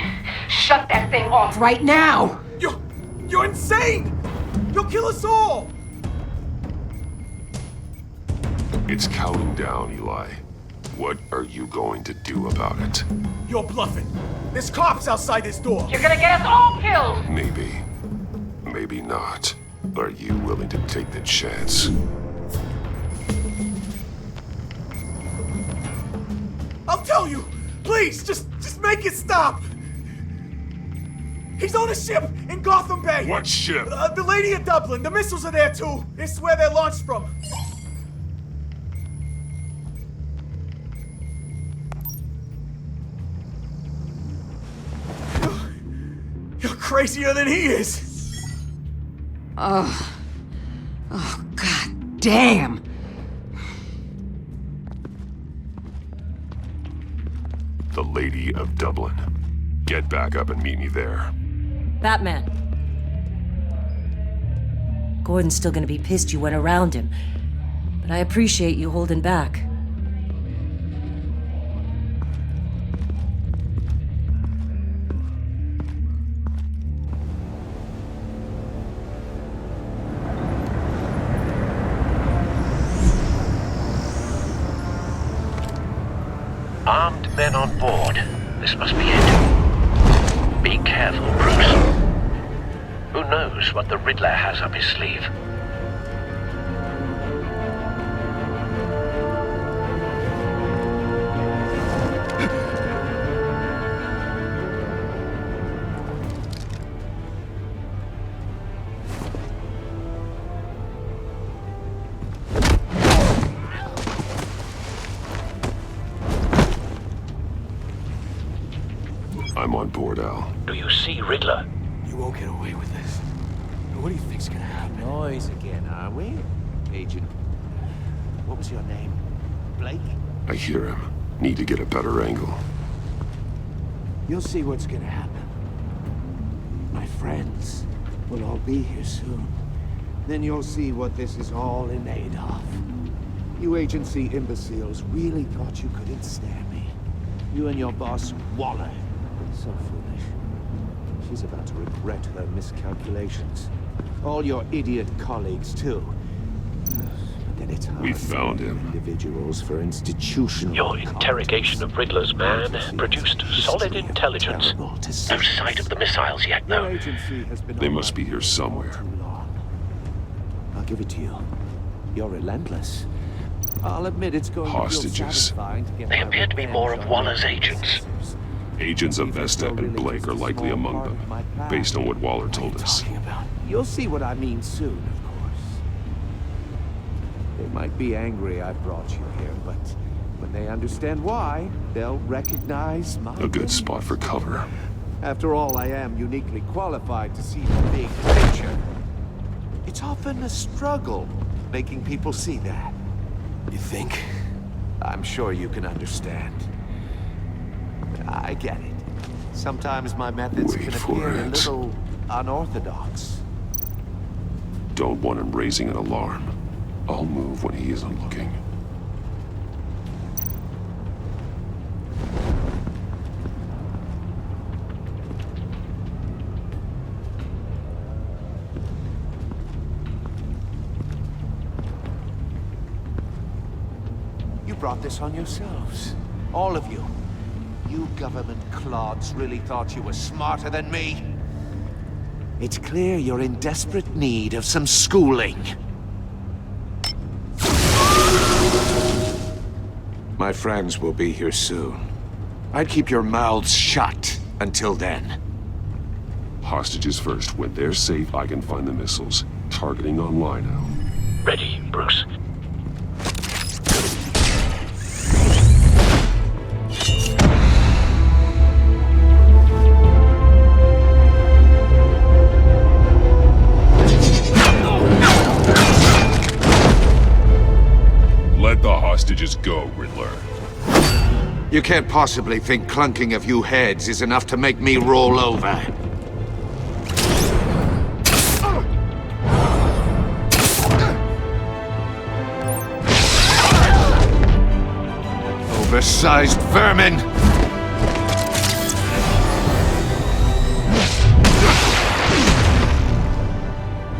shut that thing off right now! You're insane! You'll kill us all! It's counting down, Eli. What are you going to do about it? You're bluffing. There's cops outside this door. You're gonna get us all killed! Maybe. Maybe not. Are you willing to take the chance? I'll tell you! Please, just make it stop! He's on a ship in Gotham Bay! What ship? The Lady of Dublin. The missiles are there too. It's where they're launched from. You're crazier than he is! Oh, God damn! The Lady of Dublin. Get back up and meet me there. Batman. Gordon's still gonna be pissed you went around him, but I appreciate you holding back. Armed men on board. This must be it. Be careful, Bruce. Who knows what the Riddler has up his sleeve? I'm on board, Al. Do you see Riddler? You won't get away with this. What do you think's gonna happen? Noise again, are we? Agent, what was your name? Blake? I hear him. Need to get a better angle. You'll see what's gonna happen. My friends will all be here soon. Then you'll see what this is all in aid of. You agency imbeciles really thought you could ensnare me. You and your boss, Waller. So foolish. She's about to regret her miscalculations. All your idiot colleagues, too. But then it's hard. We found him. Individuals for institutional... Your interrogation of Riddler's man produced solid intelligence. No sight of the missiles yet, though. They must be here somewhere. I'll give it to you. You're relentless. I'll admit it's going to feel satisfying to get... They appear to be more of Waller's agents. Agents of Vesta and Blake are likely among them, based on what Waller told us. You'll see what I mean soon, of course. They might be angry I brought you here, but when they understand why, they'll recognize my... A good spot for cover. After all, I am uniquely qualified to see the big picture. It's often a struggle making people see that. You think? I'm sure you can understand. I get it. Sometimes my methods can appear a little unorthodox. Don't want him raising an alarm. I'll move when he isn't looking. You brought this on yourselves. All of you. You government clods really thought you were smarter than me? It's clear you're in desperate need of some schooling. My friends will be here soon. I'd keep your mouths shut until then. Hostages first. When they're safe, I can find the missiles. Targeting online now. Ready, Bruce. Let the hostages go, Riddler. You can't possibly think clunking a few heads is enough to make me roll over. Oversized vermin!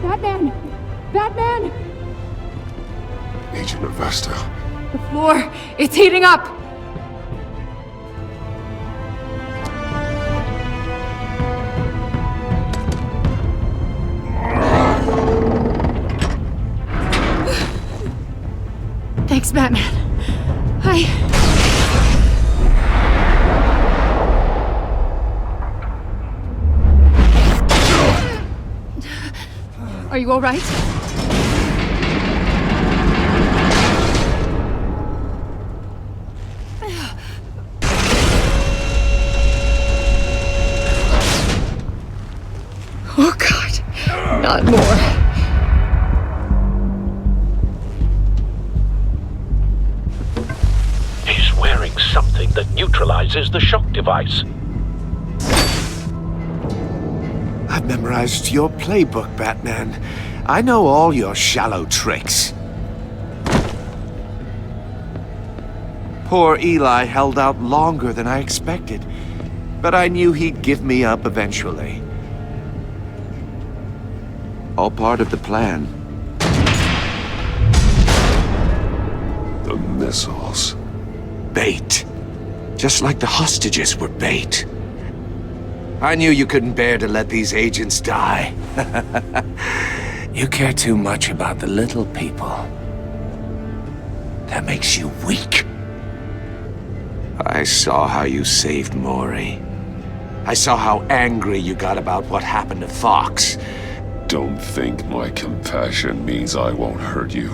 Batman! Batman! Agent of Vesta. The floor, it's heating up! Thanks, Batman. Are you all right? Oh, God. Not more. He's wearing something that neutralizes the shock device. I've memorized your playbook, Batman. I know all your shallow tricks. Poor Eli held out longer than I expected, but I knew he'd give me up eventually. All part of the plan. The missiles. Bait. Just like the hostages were bait. I knew you couldn't bear to let these agents die. You care too much about the little people. That makes you weak. I saw how you saved Maury. I saw how angry you got about what happened to Fox. Don't think my compassion means I won't hurt you.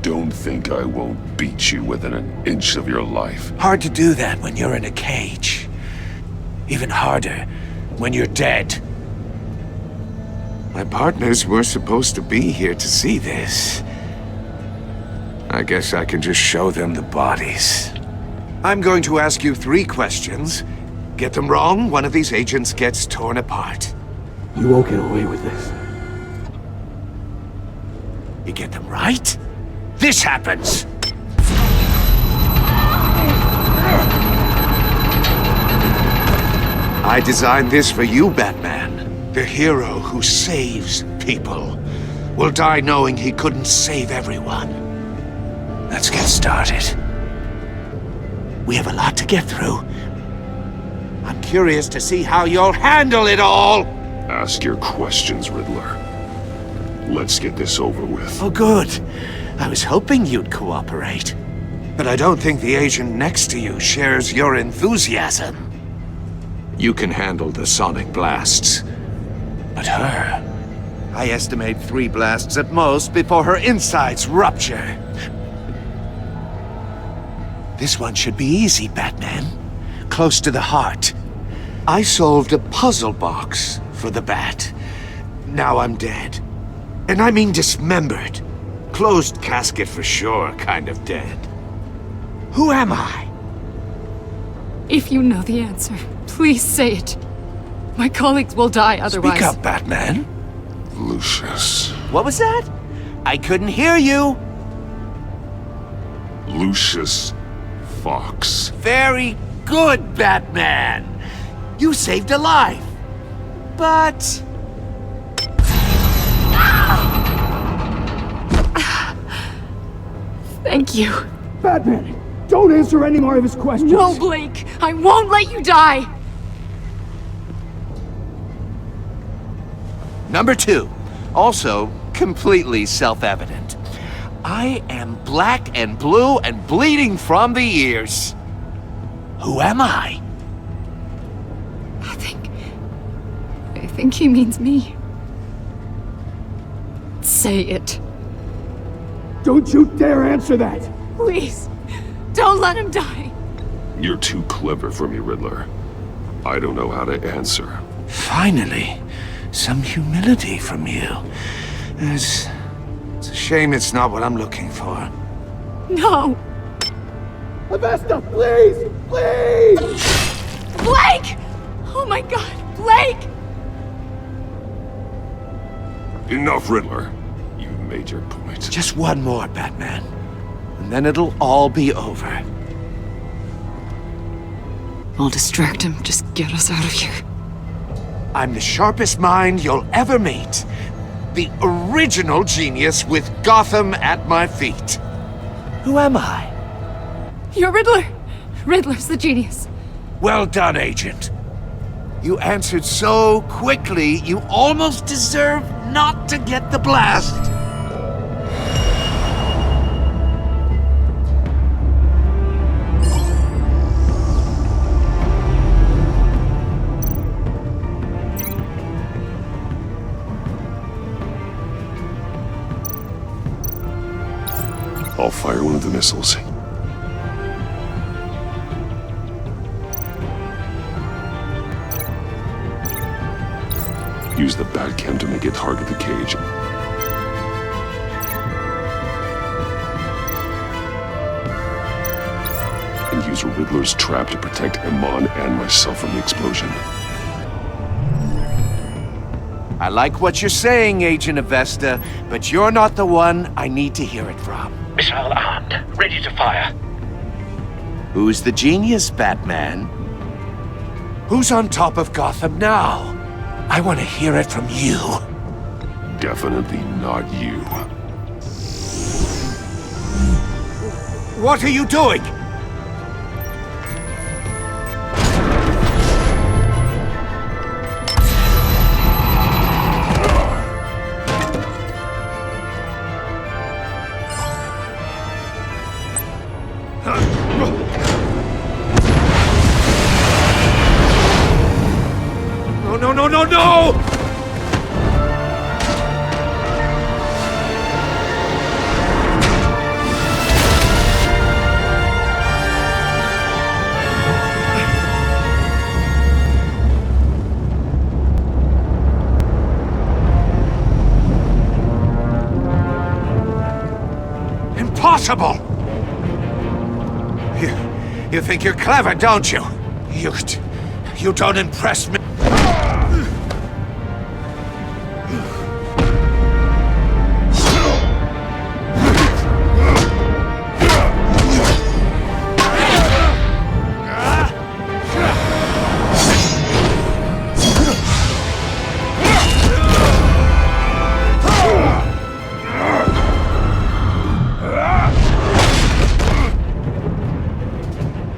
Don't think I won't beat you within an inch of your life. Hard to do that when you're in a cage. Even harder when you're dead. My partners were supposed to be here to see this. I guess I can just show them the bodies. I'm going to ask you 3 questions. Get them wrong, one of these agents gets torn apart. You won't get away with this. You get them right, this happens! I designed this for you, Batman. The hero who saves people will die knowing he couldn't save everyone. Let's get started. We have a lot to get through. I'm curious to see how you'll handle it all! Ask your questions, Riddler. Let's get this over with. Oh, good. I was hoping you'd cooperate. But I don't think the agent next to you shares your enthusiasm. You can handle the sonic blasts. But her... I estimate 3 blasts at most before her insides rupture. This one should be easy, Batman. Close to the heart. I solved a puzzle box for the Bat. Now I'm dead. And I mean dismembered. Closed casket for sure, kind of dead. Who am I? If you know the answer, please say it. My colleagues will die otherwise. Speak up, Batman. Lucius. What was that? I couldn't hear you. Lucius Fox. Very good, Batman. You saved a life. But... Thank you. Batman, don't answer any more of his questions. No, Blake. I won't let you die. Number 2. Also, completely self-evident. I am black and blue and bleeding from the ears. Who am I? I think he means me. Say it. Don't you dare answer that! Please, don't let him die. You're too clever for me, Riddler. I don't know how to answer. Finally, some humility from you. It's a shame it's not what I'm looking for. No. Avesta, please! Please! Blake! Oh my god, Blake! Enough, Riddler. You've made your point. Just one more, Batman. And then it'll all be over. I'll distract him. Just get us out of here. I'm the sharpest mind you'll ever meet. The original genius with Gotham at my feet. Who am I? You're Riddler. Riddler's the genius. Well done, Agent. You answered so quickly, you almost deserve not to get the blast. I'll fire one of the missiles. Use the Batcam to make it target the cage. And use Riddler's trap to protect Iman and myself from the explosion. I like what you're saying, Agent Avesta, but you're not the one I need to hear it from. Missile armed, ready to fire. Who's the genius, Batman? Who's on top of Gotham now? I want to hear it from you. Definitely not you. What are you doing? No, no, no, no, no! Impossible! You think you're clever, don't you? You don't impress me.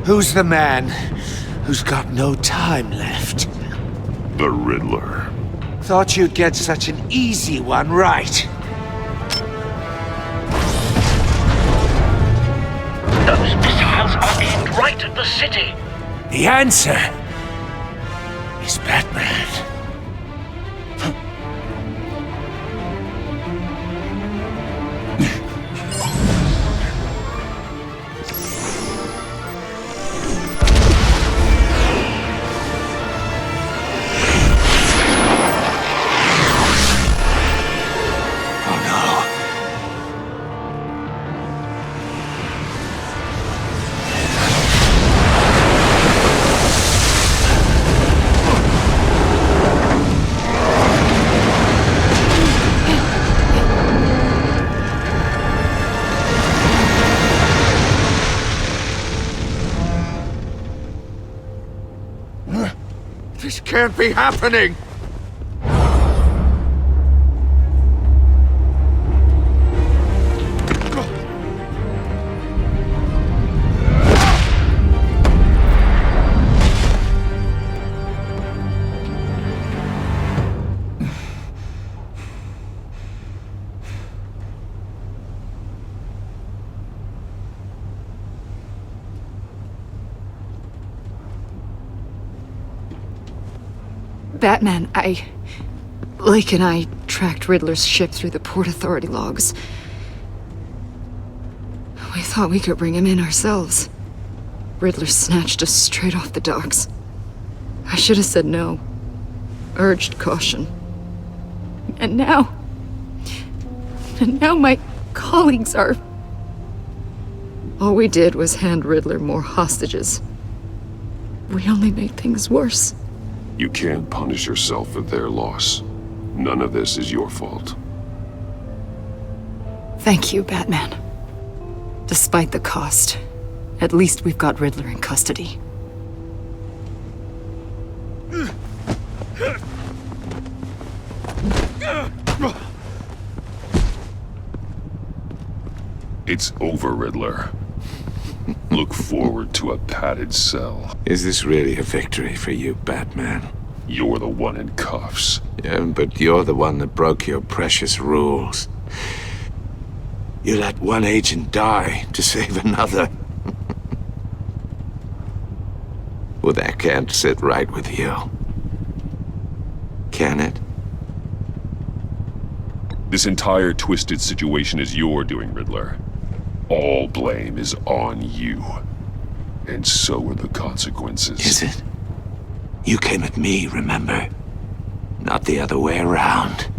Who's the man who's got no time left? The Riddler. Thought you'd get such an easy one right. Those missiles are aimed right at the city. The answer is Batman. This can't be happening! Batman, Lake and I tracked Riddler's ship through the Port Authority logs. We thought we could bring him in ourselves. Riddler snatched us straight off the docks. I should have said no. Urged caution. And now my colleagues are... All we did was hand Riddler more hostages. We only made things worse. You can't punish yourself for their loss. None of this is your fault. Thank you, Batman. Despite the cost, at least we've got Riddler in custody. It's over, Riddler. Look forward to a padded cell. Is this really a victory for you, Batman? You're the one in cuffs. Yeah, but you're the one that broke your precious rules. You let one agent die to save another. Well, that can't sit right with you. Can it? This entire twisted situation is your doing, Riddler. All blame is on you. And so are the consequences. Is it? You came at me, remember? Not the other way around.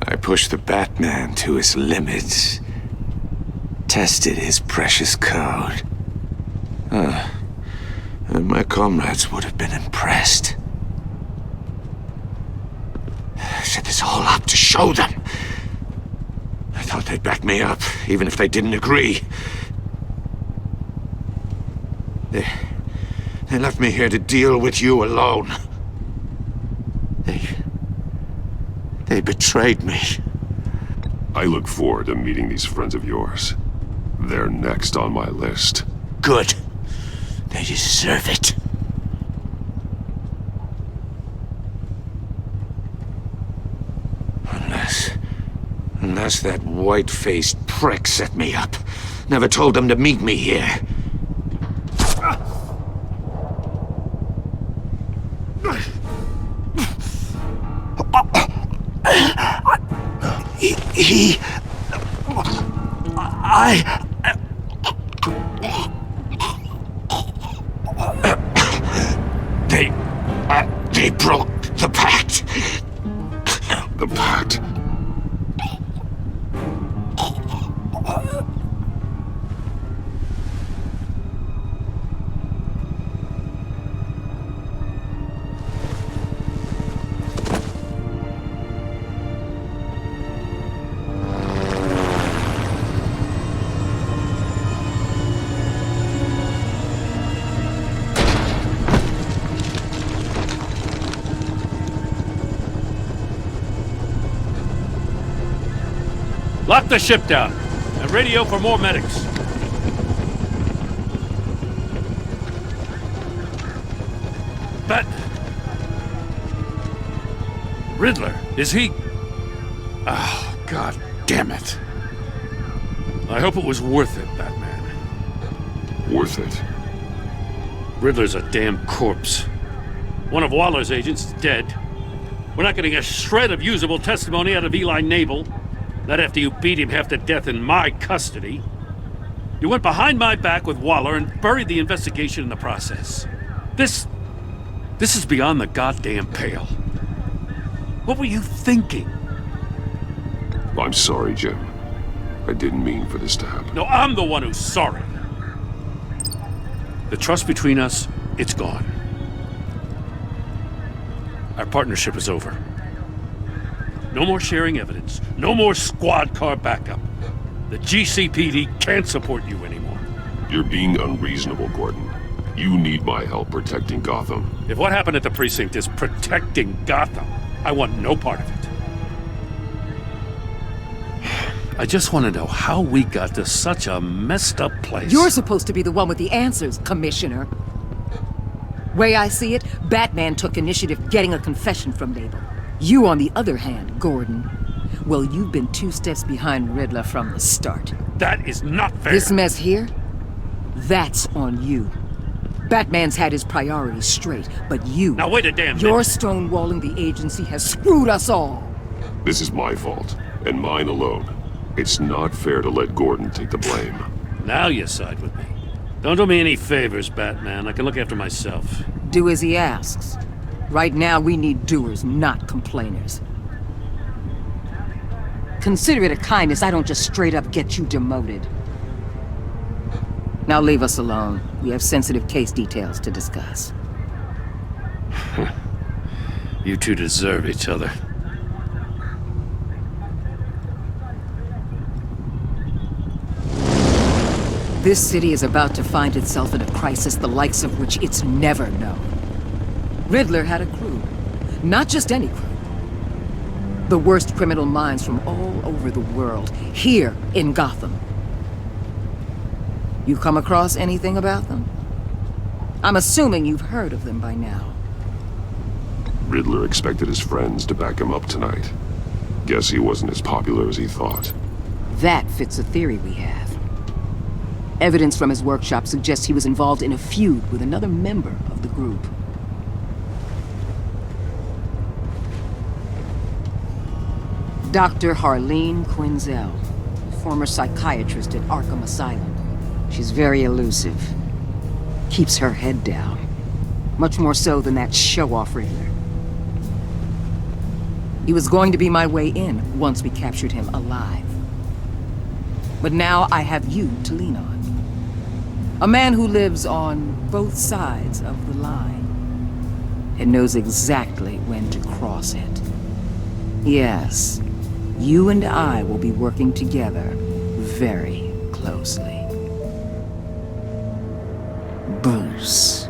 I pushed the Batman to his limits. Tested his precious code. And my comrades would have been impressed. I set this all up to show them. I thought they'd back me up, even if they didn't agree. They left me here to deal with you alone. They betrayed me. I look forward to meeting these friends of yours. They're next on my list. Good. They deserve it. Unless that white-faced prick set me up. Never told them to meet me here. They broke the pact. The pact? Lock the ship down and radio for more medics. Riddler, is he... Oh, God damn it. I hope it was worth it, Batman. Worth it? Riddler's a damn corpse. One of Waller's agents is dead. We're not getting a shred of usable testimony out of Eli Nable. Not after you beat him half to death in my custody. You went behind my back with Waller and buried the investigation in the process. This is beyond the goddamn pale. What were you thinking? I'm sorry, Jim. I didn't mean for this to happen. No, I'm the one who's sorry. The trust between us, it's gone. Our partnership is over. No more sharing evidence. No more squad car backup. The GCPD can't support you anymore. You're being unreasonable, Gordon. You need my help protecting Gotham. If what happened at the precinct is protecting Gotham, I want no part of it. I just want to know how we got to such a messed up place. You're supposed to be the one with the answers, Commissioner. Way I see it, Batman took initiative getting a confession from Nable. You, on the other hand, Gordon, well, you've been 2 steps behind Riddler from the start. That is not fair. This mess here, that's on you. Batman's had his priorities straight, but you... Now wait a damn minute. Your stonewalling the agency has screwed us all. This is my fault, and mine alone. It's not fair to let Gordon take the blame. Now you side with me. Don't do me any favors, Batman. I can look after myself. Do as he asks. Right now, we need doers, not complainers. Consider it a kindness I don't just straight up get you demoted. Now leave us alone. We have sensitive case details to discuss. You two deserve each other. This city is about to find itself in a crisis the likes of which it's never known. Riddler had a crew. Not just any crew. The worst criminal minds from all over the world, here in Gotham. You come across anything about them? I'm assuming you've heard of them by now. Riddler expected his friends to back him up tonight. Guess he wasn't as popular as he thought. That fits a theory we have. Evidence from his workshop suggests he was involved in a feud with another member of the group. Dr. Harleen Quinzel, former psychiatrist at Arkham Asylum. She's very elusive. Keeps her head down. Much more so than that show-off Riddler. He was going to be my way in once we captured him alive. But now I have you to lean on. A man who lives on both sides of the line and knows exactly when to cross it. Yes, you and I will be working together very closely. Bruce.